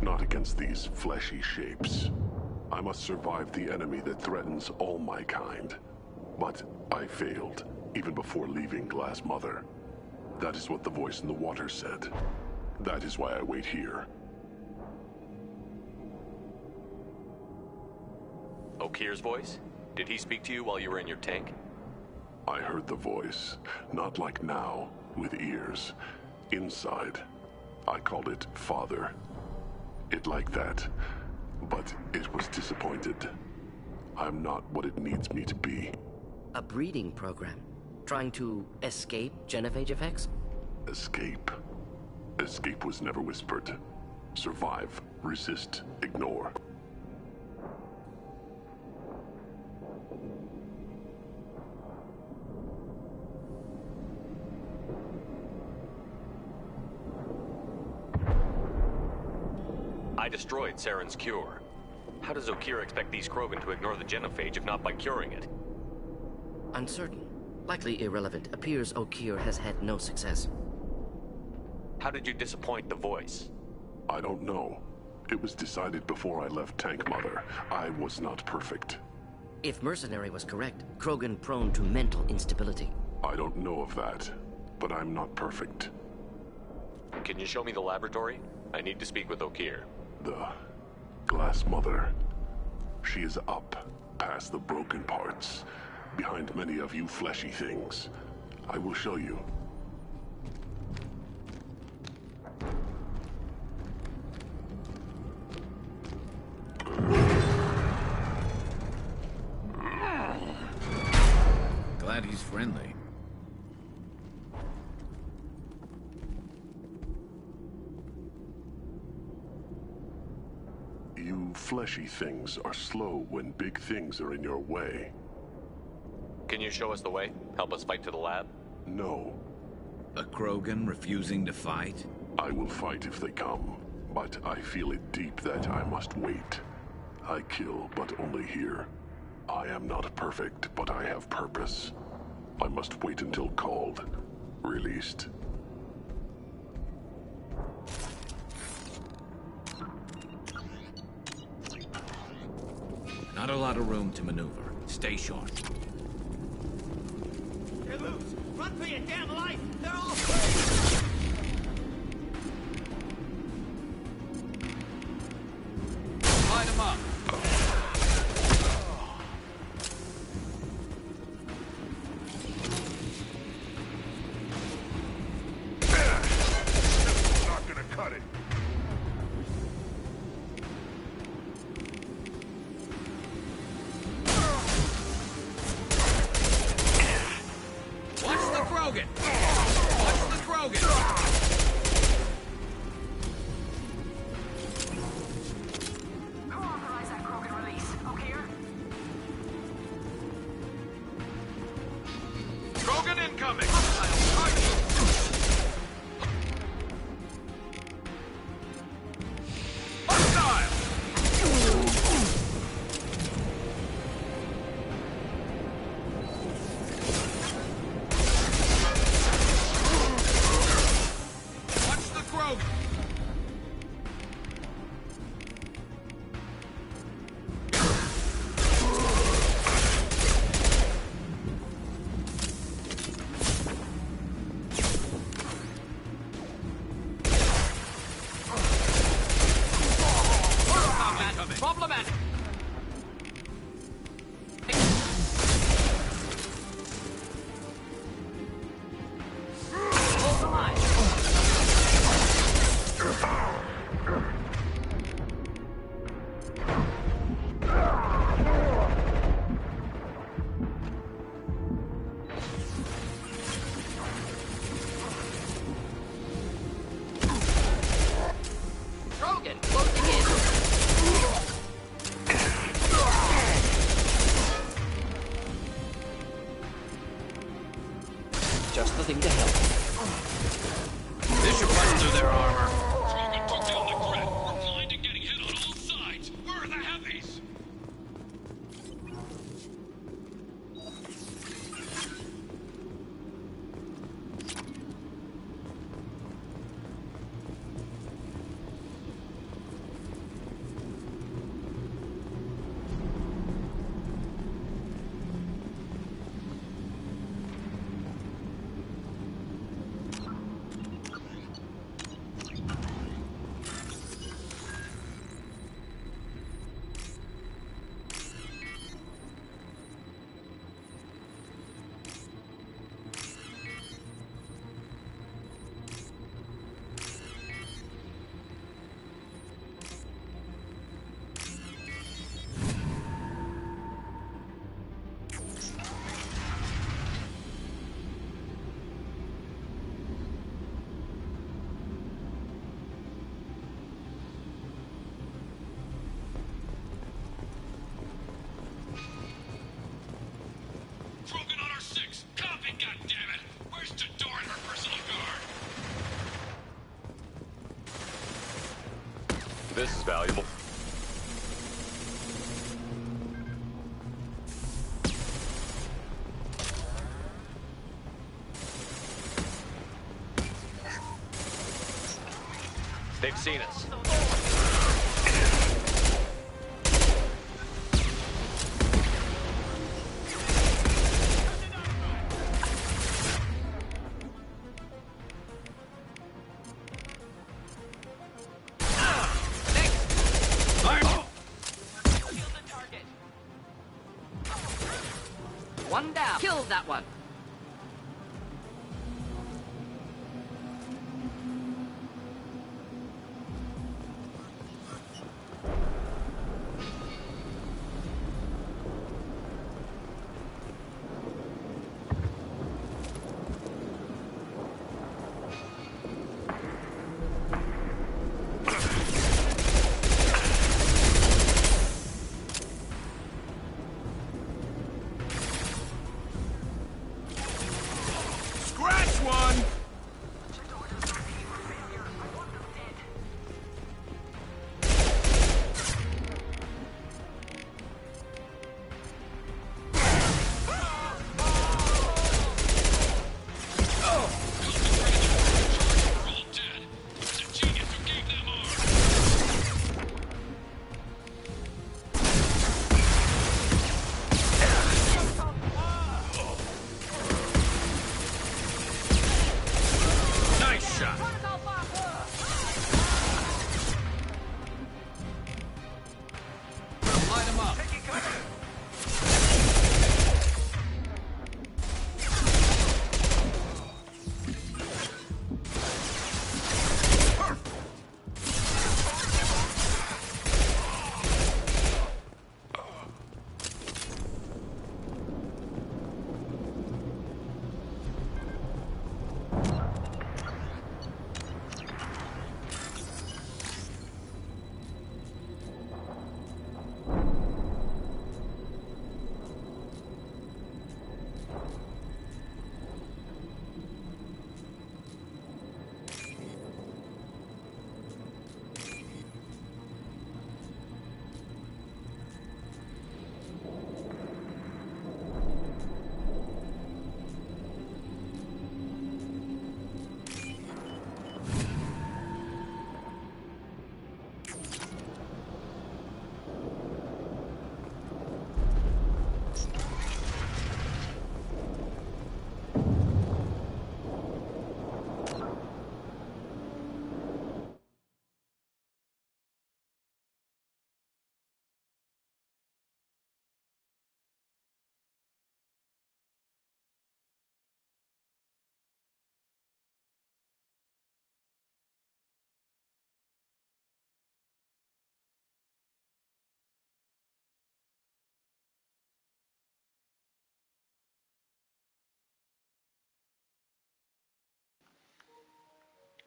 Not against these fleshy shapes. I must survive the enemy that threatens all my kind. But I failed, even before leaving Glass Mother. That is what the voice in the water said. That is why I wait here. Okeer's voice? Did he speak to you while you were in your tank? I heard the voice. Not like now, with ears. Inside. I called it Father. It like that. But it was disappointed. I'm not what it needs me to be. A breeding program? Trying to escape genophage effects? Escape. Escape was never whispered. Survive, resist, ignore. I destroyed Saren's cure. How does Okeer expect these Krogan to ignore the genophage if not by curing it? Uncertain. Likely irrelevant. Appears Okeer has had no success. How did you disappoint the voice? I don't know. It was decided before I left Tank Mother. I was not perfect. If Mercenary was correct, Krogan prone to mental instability. I don't know of that, but I'm not perfect. Can you show me the laboratory? I need to speak with Okeer. The Glass Mother. She is up, past the broken parts, behind many of you fleshy things. I will show you. Glad he's friendly. You fleshy things are slow when big things are in your way. Can you show us the way? Help us fight to the lab? No. A Krogan refusing to fight? I will fight if they come, but I feel it deep that I must wait. I kill, but only here. I am not perfect, but I have purpose. I must wait until called, released. Not a lot of room to maneuver. Stay sharp. They're loose! Run for your damn life! They're all Light them up! Not gonna cut it. Gun incoming! Problematic. Hold the line. Krogan, closing in. Just the thing to help. This should run through their armor. Krogan took down the Gret. We're blind and getting hit on all sides. Where are the heavies? Krogan on our 6. Copy, goddammit! Where's Jador and her personal guard? This is valuable. They've seen us. One down. Kill that one.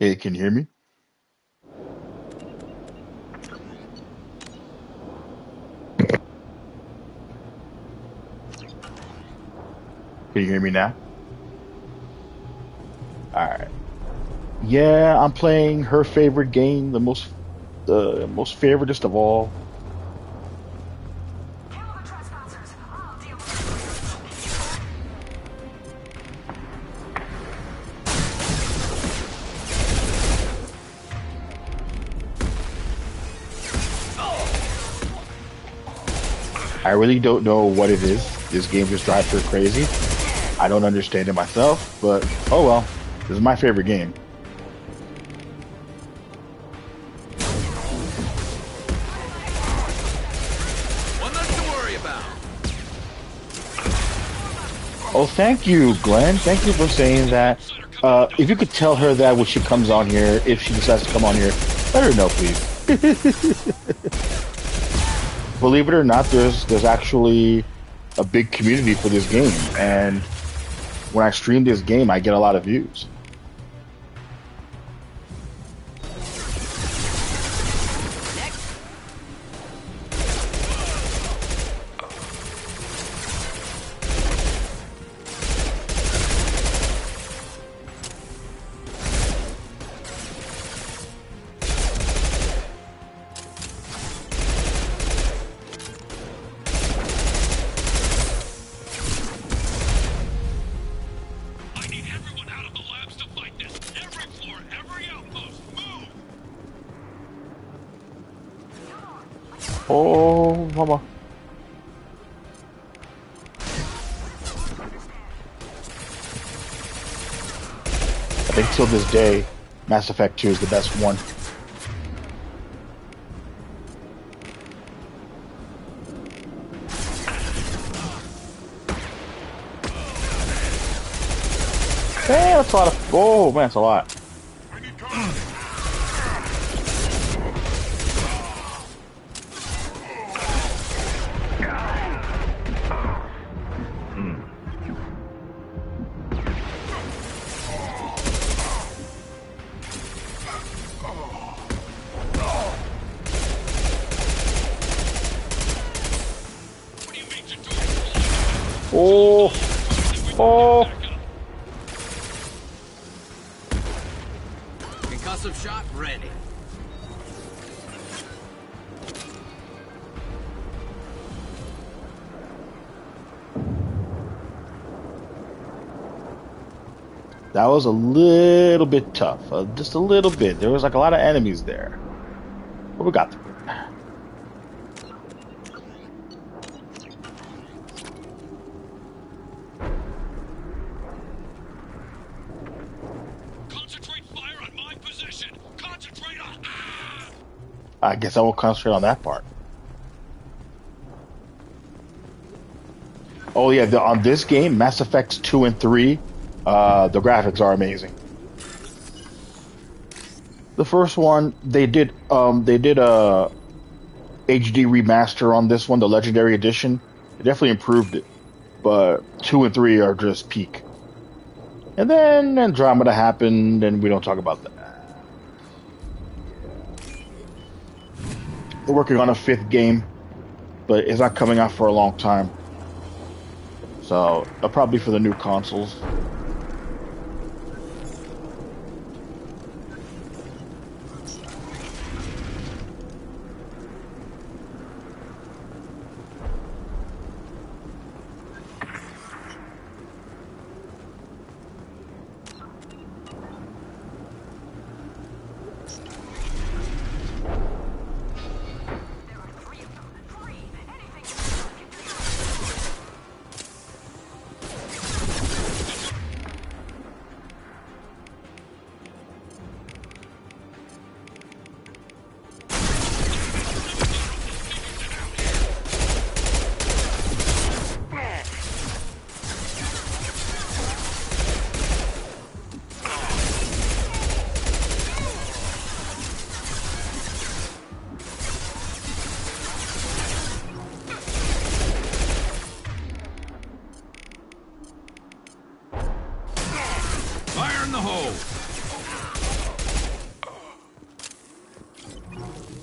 Hey, can you hear me? Can you hear me now? All right. Yeah, I'm playing her favorite game, the most favoritist of all. I really don't know what it is. This game just drives her crazy. I don't understand it myself, but oh well. This is my favorite game. One less to worry about. Oh, thank you, Glenn. Thank you for saying that. If you could tell her that when she comes on here, if she decides to come on here, let her know, please. Believe it or not, there's actually a big community for this game, and when I stream this game, I get a lot of views. Oh, mama. I think till this day, Mass Effect 2 is the best one. Hey, that's a lot of... Oh, man, that's a lot. Oh, oh. Concussive shot ready. That was a little bit tough, just a little bit. There was like a lot of enemies there. But we got through it. I guess I will concentrate on that part. Oh yeah, on this game, Mass Effects 2 and 3, the graphics are amazing. The first one, they did a HD remaster on this one, the Legendary Edition. It definitely improved it, but 2 and 3 are just peak. And then Andromeda happened, and we don't talk about that. We're working on a 5th game, but it's not coming out for a long time. So, probably for the new consoles.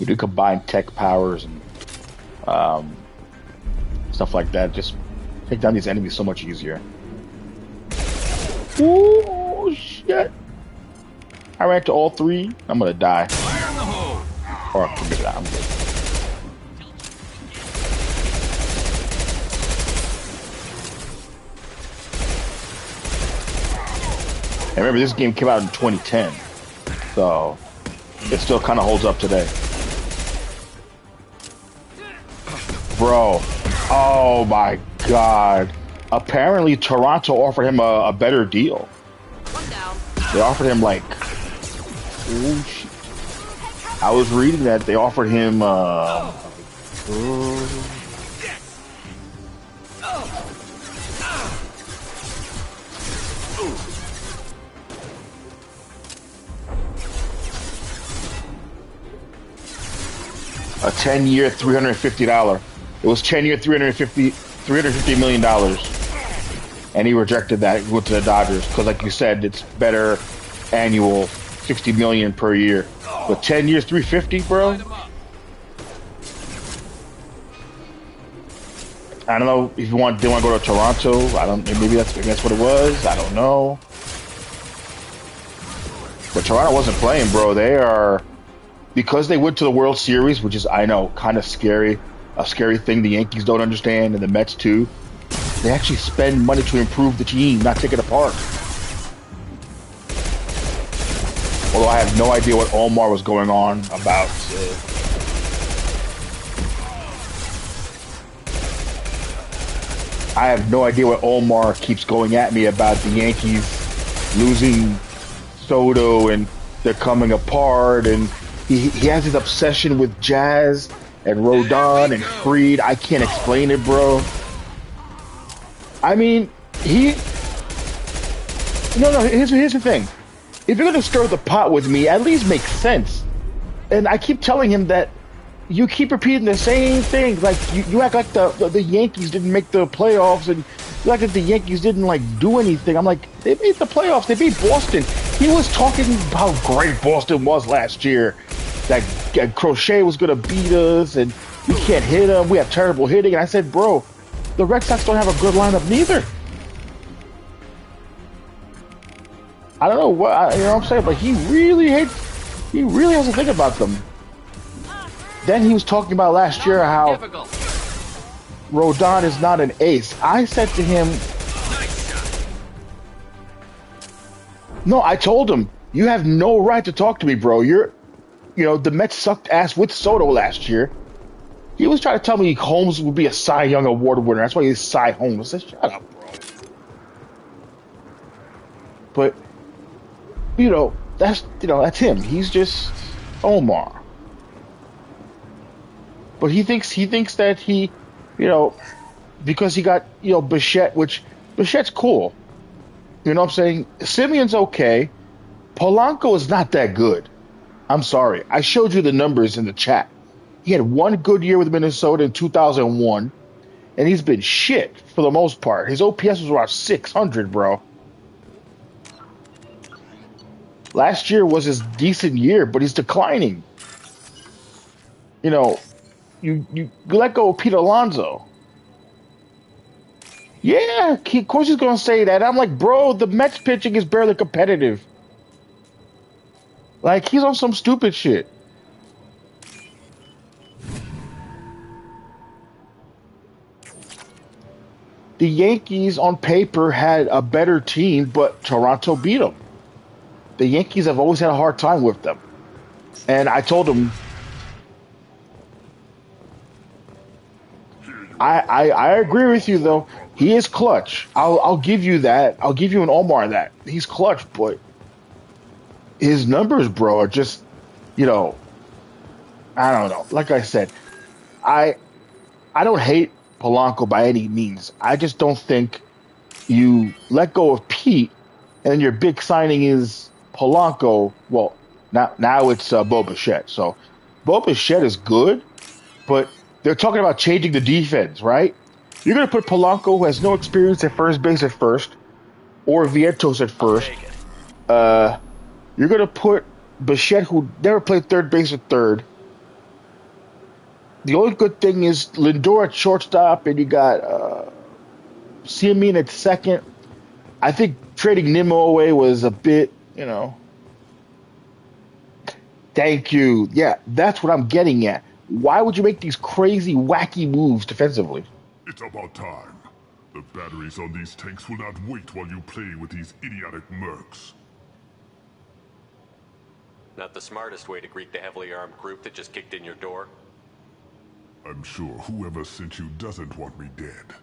do combine tech powers and stuff like that. Just take down these enemies so much easier. Ooh, shit. I ran to all three. I'm gonna die. Fire in the hole. Or I'm good. And remember, this game came out in 2010, so it still kind of holds up today. Bro, oh my god. Apparently, Toronto offered him a better deal. They offered him like... Oh, shit. I was reading that they offered him... a 10-year, $350. It was 10-year, $350 million, and he rejected that. He went to the Dodgers because, like you said, it's better annual, $60 million per year. But 10 years, $350, bro. I don't know if they want to go to Toronto. I don't. Maybe that's what it was. I don't know. But Toronto wasn't playing, bro. They are. Because they went to the World Series, which is, I know, kind of scary, a scary thing the Yankees don't understand, and the Mets too. They actually spend money to improve the team, not take it apart. Although I have no idea what Omar was going on about. I have no idea what Omar keeps going at me about the Yankees losing Soto and they're coming apart, and he has his obsession with Jazz and Rodon and Freed. I can't explain it, bro. I mean, No, here's the thing. If you're gonna stir the pot with me, at least make sense. And I keep telling him that you keep repeating the same thing. Like, you act like the Yankees didn't make the playoffs, and you act like the Yankees didn't, like, do anything. I'm like, they made the playoffs. They beat Boston. He was talking about how great Boston was last year. That Crochet was going to beat us, and we can't hit him. We have terrible hitting. And I said, bro, the Red Sox don't have a good lineup neither. I don't know what, you know what I'm saying, but he really has to think about them. Then he was talking about last year how Rodon is not an ace. I said to him, no, I told him, you have no right to talk to me, bro. The Mets sucked ass with Soto last year. He was trying to tell me Holmes would be a Cy Young Award winner. That's why he's Cy Holmes. I said, shut up, bro. But, that's him. He's just Omar. But he thinks that he, because he got, Bichette, which Bichette's cool. You know what I'm saying? Simeon's okay. Polanco is not that good. I'm sorry. I showed you the numbers in the chat. He had one good year with Minnesota in 2001, and he's been shit for the most part. His OPS was around 600, bro. Last year was his decent year, but he's declining. You let go of Pete Alonso. Yeah, of course he's going to say that. I'm like, bro, the Mets pitching is barely competitive. Like, he's on some stupid shit. The Yankees, on paper, had a better team, but Toronto beat them. The Yankees have always had a hard time with them. And I told him, I agree with you, though. He is clutch. I'll give you that. I'll give you an Omar that. He's clutch, but his numbers, bro, are just, I don't know. Like I said, I don't hate Polanco by any means. I just don't think you let go of Pete and then your big signing is Polanco. Well, now it's Bo Bichette. So Bo Bichette is good, but they're talking about changing the defense, right? You're going to put Polanco, who has no experience at first base at first, or Vientos at first. You're going to put Bichette, who never played third base at third. The only good thing is Lindor at shortstop, and you got Simeon at second. I think trading Nimmo away was a bit, Thank you. Yeah, that's what I'm getting at. Why would you make these crazy, wacky moves defensively? It's about time. The batteries on these tanks will not wait while you play with these idiotic mercs. Not the smartest way to greet the heavily armed group that just kicked in your door. I'm sure whoever sent you doesn't want me dead.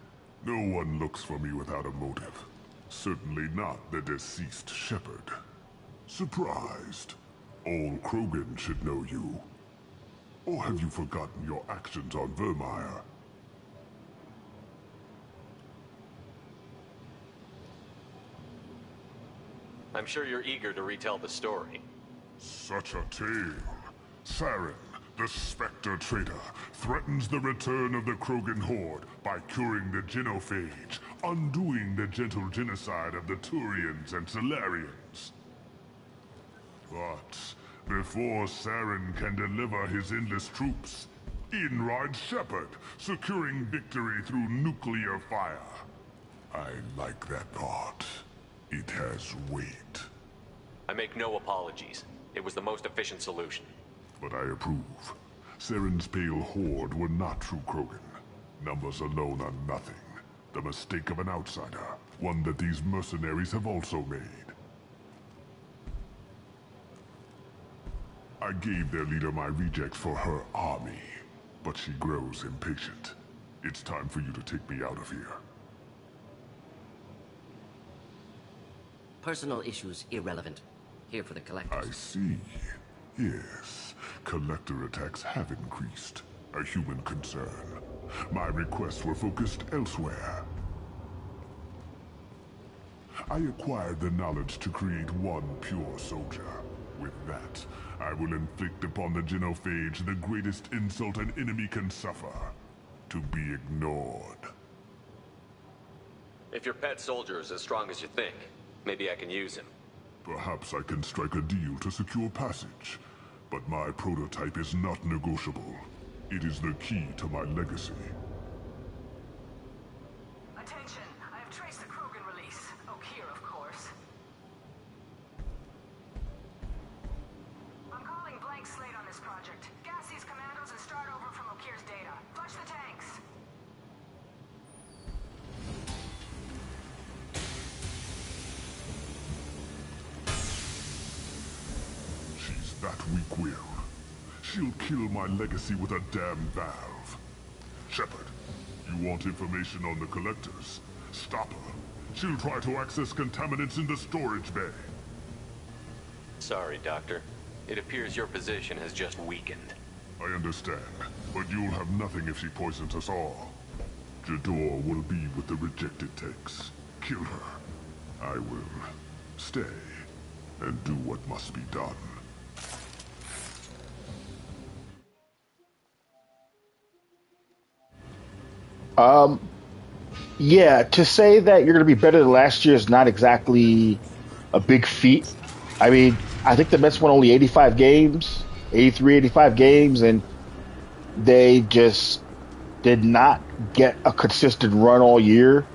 No one looks for me without a motive. Certainly not the deceased Shepard. Surprised? All Krogan should know you. Or have you forgotten your actions on Vermeer? I'm sure you're eager to retell the story. Such a tale. Saren, the Spectre traitor, threatens the return of the Krogan horde by curing the genophage, undoing the gentle genocide of the Turians and Solarians. But before Saren can deliver his endless troops, in rides Shepard, securing victory through nuclear fire. I like that part. It has weight. I make no apologies. It was the most efficient solution. But I approve. Saren's pale horde were not true Krogan. Numbers alone are nothing. The mistake of an outsider. One that these mercenaries have also made. I gave their leader my rejects for her army. But she grows impatient. It's time for you to take me out of here. Personal issues irrelevant. Here for the collectors. I see. Yes. Collector attacks have increased. A human concern. My requests were focused elsewhere. I acquired the knowledge to create one pure soldier. With that, I will inflict upon the genophage the greatest insult an enemy can suffer. To be ignored. If your pet soldier is as strong as you think, maybe I can use him. Perhaps I can strike a deal to secure passage. But my prototype is not negotiable. It is the key to my legacy. Attention, I have traced the Krogan release. Okeer, of course. I'm calling blank slate on this project. Gas these commandos and start over from Okeer's data. Flush the tanks. She's that weak-willed. She'll kill my legacy with a damn valve. Shepard, you want information on the Collectors? Stop her. She'll try to access contaminants in the storage bay. Sorry, Doctor. It appears your position has just weakened. I understand, but you'll have nothing if she poisons us all. Jador will be with the rejected tanks. Kill her. I will stay and do what must be done. Yeah, to say that you're going to be better than last year is not exactly a big feat. I mean, I think the Mets won only 85 games, 83, 85 games, and they just did not get a consistent run all year.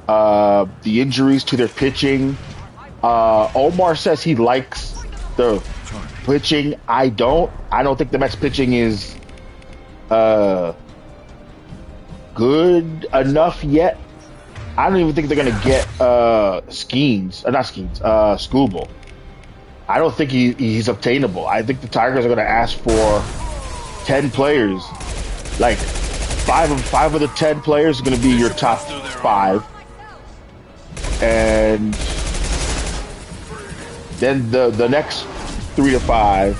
The injuries to their pitching. Omar says he likes the pitching. I don't. I don't think the Mets pitching is good enough yet. I don't even think they're going to get Skubal. I don't think he's obtainable. I think the Tigers are going to ask for 10 players. Like, five of the 10 players are going to be your top 5. And then the next 3 to 5,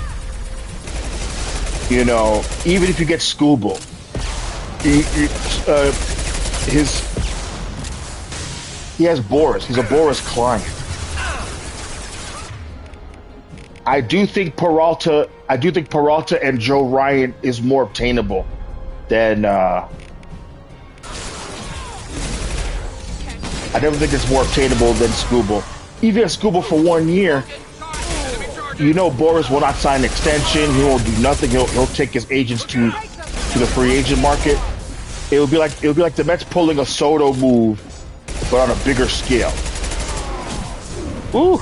even if you get Skubal, he has Boris. He's a Boris client. I do think Peralta and Joe Ryan is more obtainable than I never think it's more obtainable than Skubal. Even if Skubal for 1 year, Boris will not sign an extension. He won't do nothing. He'll take his agents to to the free agent market, it would be like the Mets pulling a Soto move, but on a bigger scale. Ooh.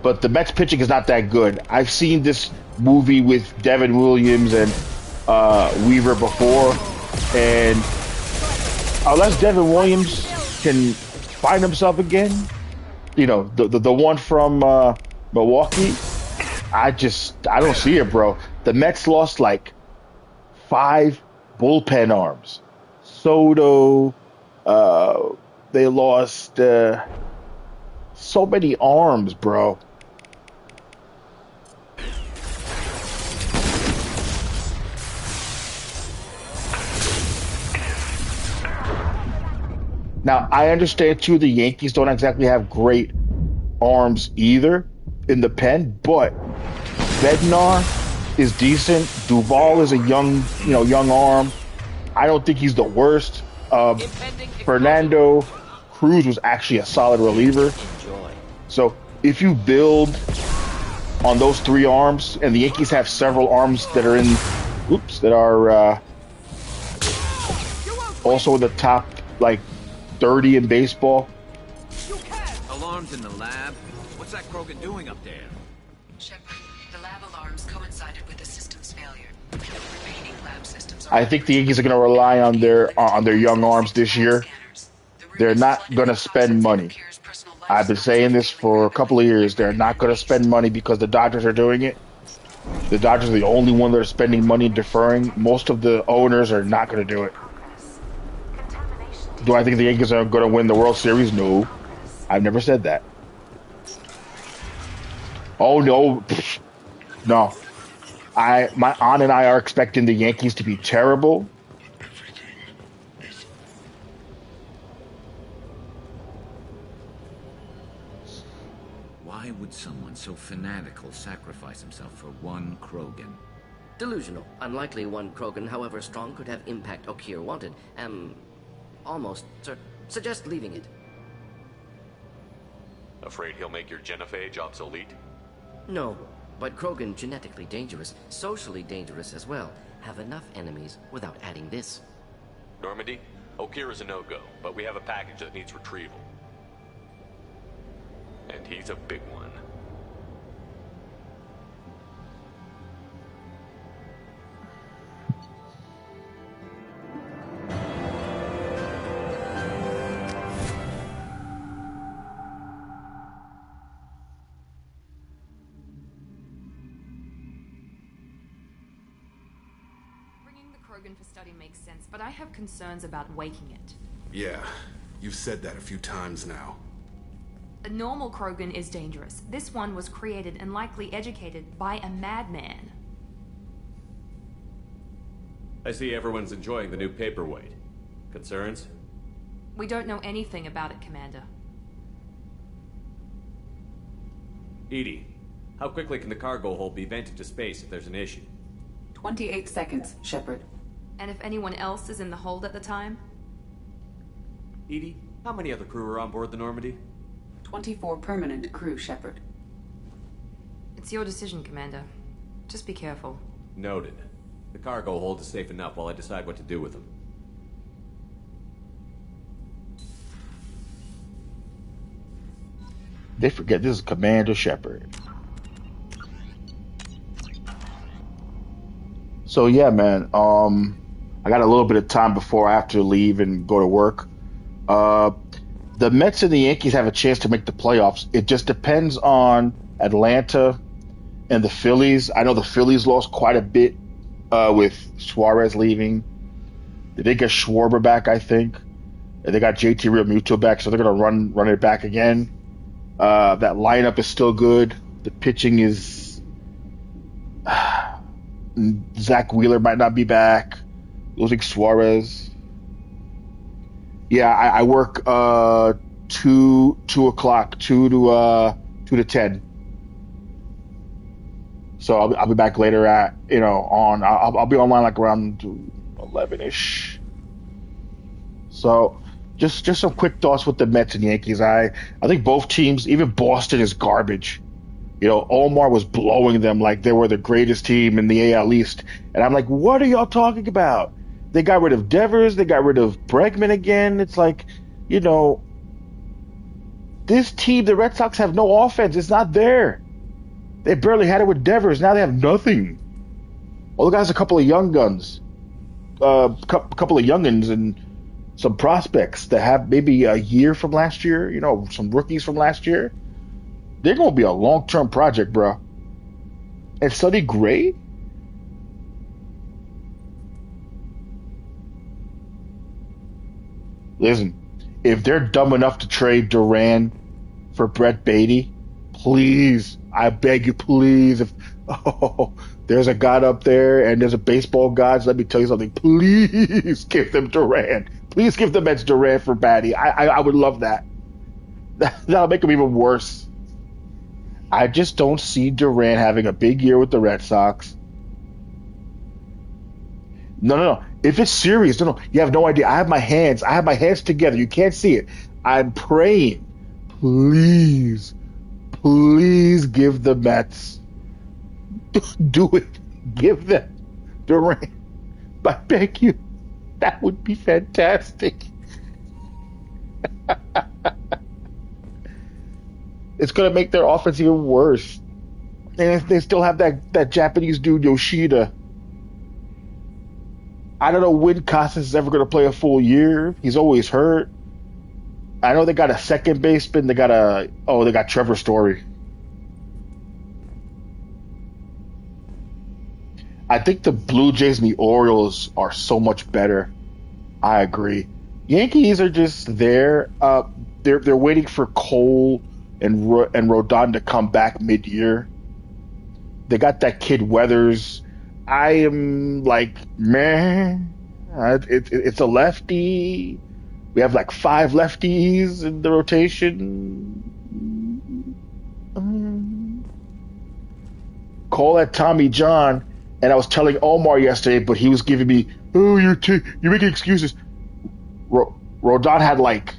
But the Mets pitching is not that good. I've seen this movie with Devin Williams and Weaver before, and unless Devin Williams can find himself again, you know, the one from Milwaukee, I don't see it, bro. The Mets lost like 5 bullpen arms. Soto, they lost so many arms, bro. Now, I understand, too, the Yankees don't exactly have great arms either in the pen, but Bednar is decent. Duvall is a young arm. I don't think he's the worst. Fernando Cruz was actually a solid reliever. So if you build on those 3 arms, and the Yankees have several arms that are also in the top, like, 30 in baseball. Alarms in the lab. What's that Krogan doing up there? Shepard, the lab alarms coincided with the system's failure. The remaining lab systems are... I think the Yankees are going to rely on their young arms this year. They're not going to spend money. I've been saying this for a couple of years. They're not going to spend money because the Dodgers are doing it. The Dodgers are the only one that are spending money and deferring. Most of the owners are not going to do it. Do I think the Yankees are going to win the World Series? No. I've never said that. Oh, no. No. My aunt and I are expecting the Yankees to be terrible. Why would someone so fanatical sacrifice himself for one Krogan? Delusional. Unlikely one Krogan, however strong, could have impact Okeer wanted. Almost, sir. Suggest leaving it. Afraid he'll make your genophage obsolete? No, but Krogan genetically dangerous, socially dangerous as well. Have enough enemies without adding this. Normandy, Okeer is a no-go, but we have a package that needs retrieval. And he's a big one. For study makes sense, but I have concerns about waking it. Yeah, you've said that a few times now. A normal Krogan is dangerous. This one was created and likely educated by a madman. I see everyone's enjoying the new paperweight. Concerns? We don't know anything about it, Commander. EDI, how quickly can the cargo hold be vented to space if there's an issue? 28 seconds, Shepard. And if anyone else is in the hold at the time? EDI, how many other crew are on board the Normandy? 24 permanent crew, Shepard. It's your decision, Commander. Just be careful. Noted. The cargo hold is safe enough while I decide what to do with them. They forget this is Commander Shepard. So yeah, man. I got a little bit of time before I have to leave and go to work. The Mets and the Yankees have a chance to make the playoffs. It just depends on Atlanta and the Phillies. I know the Phillies lost quite a bit with Suarez leaving. They did get Schwarber back, I think. And they got JT Realmuto back, so they're going to run it back again. That lineup is still good. The pitching is... Zach Wheeler might not be back. Losing Suarez. Yeah, I work 2 o'clock, 2 to 10. So I'll be back later at I'll be online like around 11ish. So just some quick thoughts with the Mets and Yankees. I think both teams, even Boston, is garbage. You know, Omar was blowing them like they were the greatest team in the AL East. And I'm like, what are y'all talking about? They got rid of Devers. They got rid of Bregman again. It's like, you know, this team, the Red Sox, have no offense. It's not there. They barely had it with Devers. Now they have nothing. All the guys, a couple of young guns, couple of youngins, and some prospects that have maybe a year from last year. You know, some rookies from last year. They're gonna be a long-term project, bro. And Sonny Gray. Listen, if they're dumb enough to trade Duran for Brett Beatty, please, I beg you, please. If there's a god up there and there's a baseball gods, let me tell you something. Please give them Duran. Please give the Mets Duran for Beatty. I would love that. That'll make them even worse. I just don't see Duran having a big year with the Red Sox. No. If it's serious, no. You have no idea. I have my hands together. You can't see it. I'm praying. Please give the Mets. Do it. Give them Duran. I beg you. That would be fantastic. It's going to make their offense even worse. And they still have that Japanese dude, Yoshida. I don't know when Casas is ever going to play a full year. He's always hurt. I know they got a second baseman. They got Trevor Story. I think the Blue Jays and the Orioles are so much better. I agree. Yankees are just there. They're waiting for Cole and Rodon to come back mid-year. They got that kid Weathers. I am like, man, it's a lefty. We have like 5 lefties in the rotation. Call that Tommy John. And I was telling Omar yesterday, but he was giving me, oh, you're making excuses. Rodon had like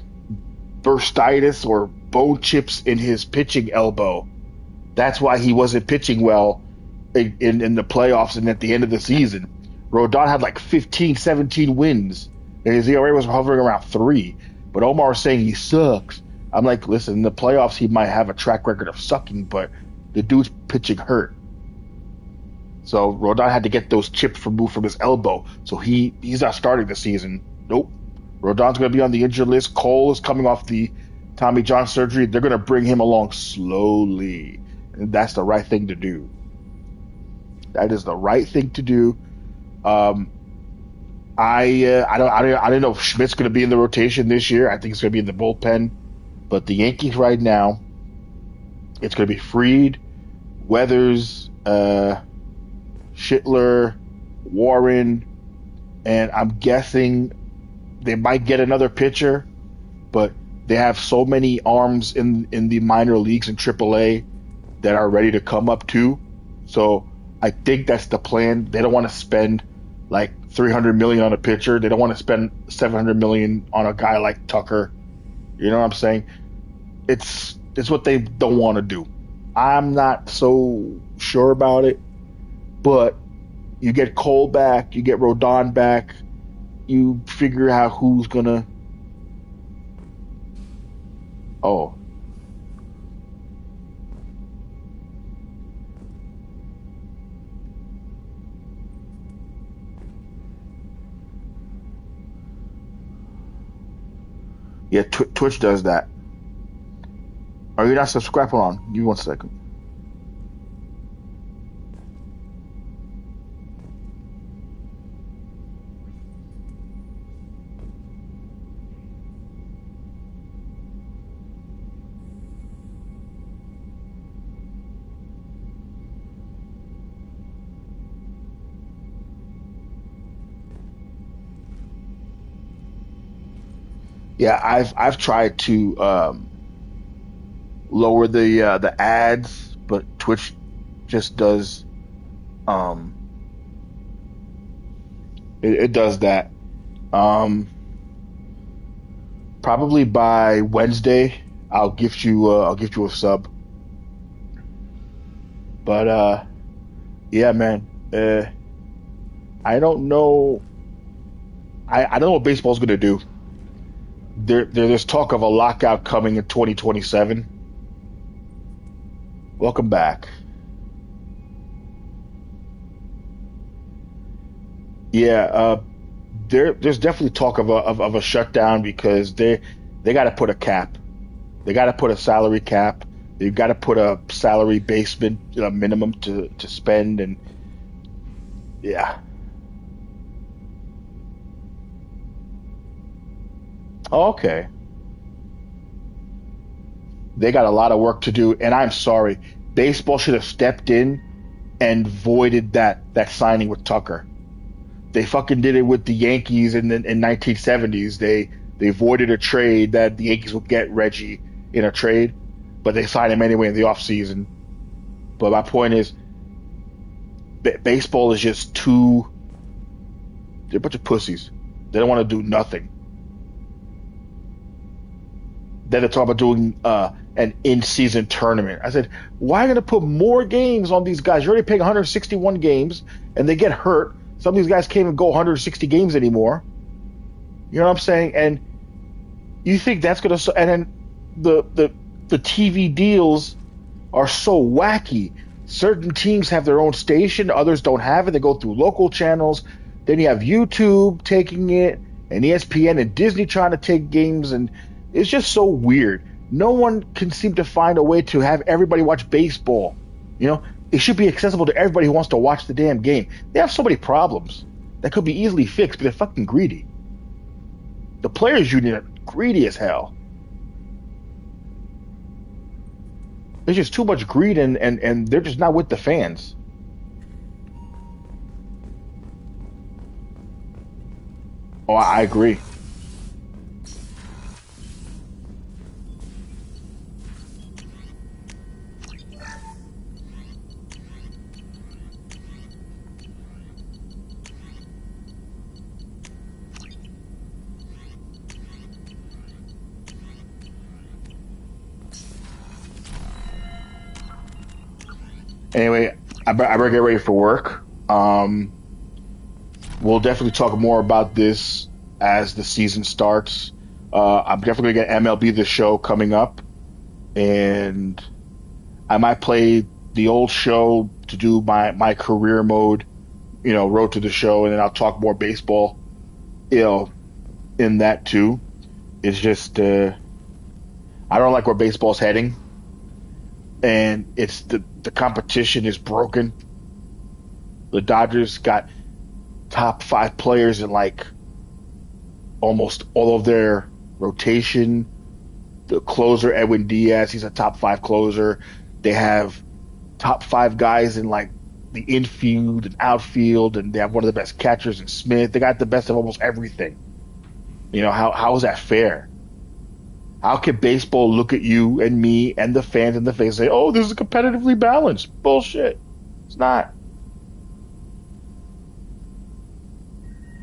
bursitis or bone chips in his pitching elbow. That's why he wasn't pitching well in the playoffs and at the end of the season. Rodon had like 15, 17 wins, and his ERA was hovering around 3. But Omar was saying he sucks. I'm like, listen, in the playoffs he might have a track record of sucking, but the dude's pitching hurt. So Rodon had to get those chips removed from his elbow. So he's not starting the season. Nope. Rodon's going to be on the injured list. Cole is coming off the Tommy John surgery. They're going to bring him along slowly. And that's the right thing to do. That is the right thing to do. I don't know if Schmidt's going to be in the rotation this year. I think it's going to be in the bullpen. But the Yankees right now, it's going to be Fried, Weathers, Schittler, Warren, and I'm guessing they might get another pitcher, but they have so many arms in the minor leagues in AAA that are ready to come up too. So I think that's the plan. They don't want to spend like $300 million on a pitcher. They don't want to spend $700 million on a guy like Tucker. You know what I'm saying? It's what they don't want to do. I'm not so sure about it, but you get Cole back, you get Rodon back, you figure out who's gonna. Oh. Yeah, Twitch does that. Are you not subscribed? Hold on. Give me 1 second. Yeah, I've tried to lower the ads, but Twitch just does it does that. Probably by Wednesday, I'll gift you a sub. But yeah, man. I don't know. I don't know what baseball's gonna do. There's talk of a lockout coming in 2027. Welcome back. Yeah, there's definitely talk of a shutdown because they got to put a cap. They got to put a salary cap. They've got to put a salary basement minimum to spend, and yeah. Okay. They got a lot of work to do, and I'm sorry. Baseball should have stepped in and voided that signing with Tucker. They fucking did it with the Yankees in 1970s. They voided a trade that the Yankees would get Reggie in a trade, but they signed him anyway in the offseason. But my point is, baseball is just too... They're a bunch of pussies. They don't want to do nothing. Then they talk about doing an in-season tournament. I said, why are you going to put more games on these guys? You're already paying 161 games, and they get hurt. Some of these guys can't even go 160 games anymore. You know what I'm saying? And you think that's going to... And then the TV deals are so wacky. Certain teams have their own station. Others don't have it. They go through local channels. Then you have YouTube taking it, and ESPN and Disney trying to take games, and it's just so weird. No one can seem to find a way to have everybody watch baseball. You know, it should be accessible to everybody who wants to watch the damn game. They have so many problems that could be easily fixed, but they're fucking greedy. The players' union are greedy as hell. There's just too much greed, and they're just not with the fans. Oh, I agree. Anyway, I better get ready for work. We'll definitely talk more about this as the season starts. I'm definitely going to get MLB The Show coming up. And I might play the old show to do my career mode, Road to the Show. And then I'll talk more baseball, in that too. It's just, I don't like where baseball's heading. And it's the competition is broken. The Dodgers got top 5 players in like almost all of their rotation. The closer, Edwin Diaz, he's a top 5 closer. They have top 5 guys in like the infield and outfield, and they have one of the best catchers in Smith. They got the best of almost everything. How is that fair? How can baseball look at you and me and the fans in the face and say, oh, this is competitively balanced? Bullshit. It's not.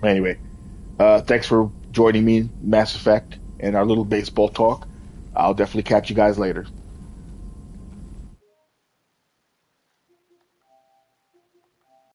Anyway, thanks for joining me, Mass Effect, and our little baseball talk. I'll definitely catch you guys later.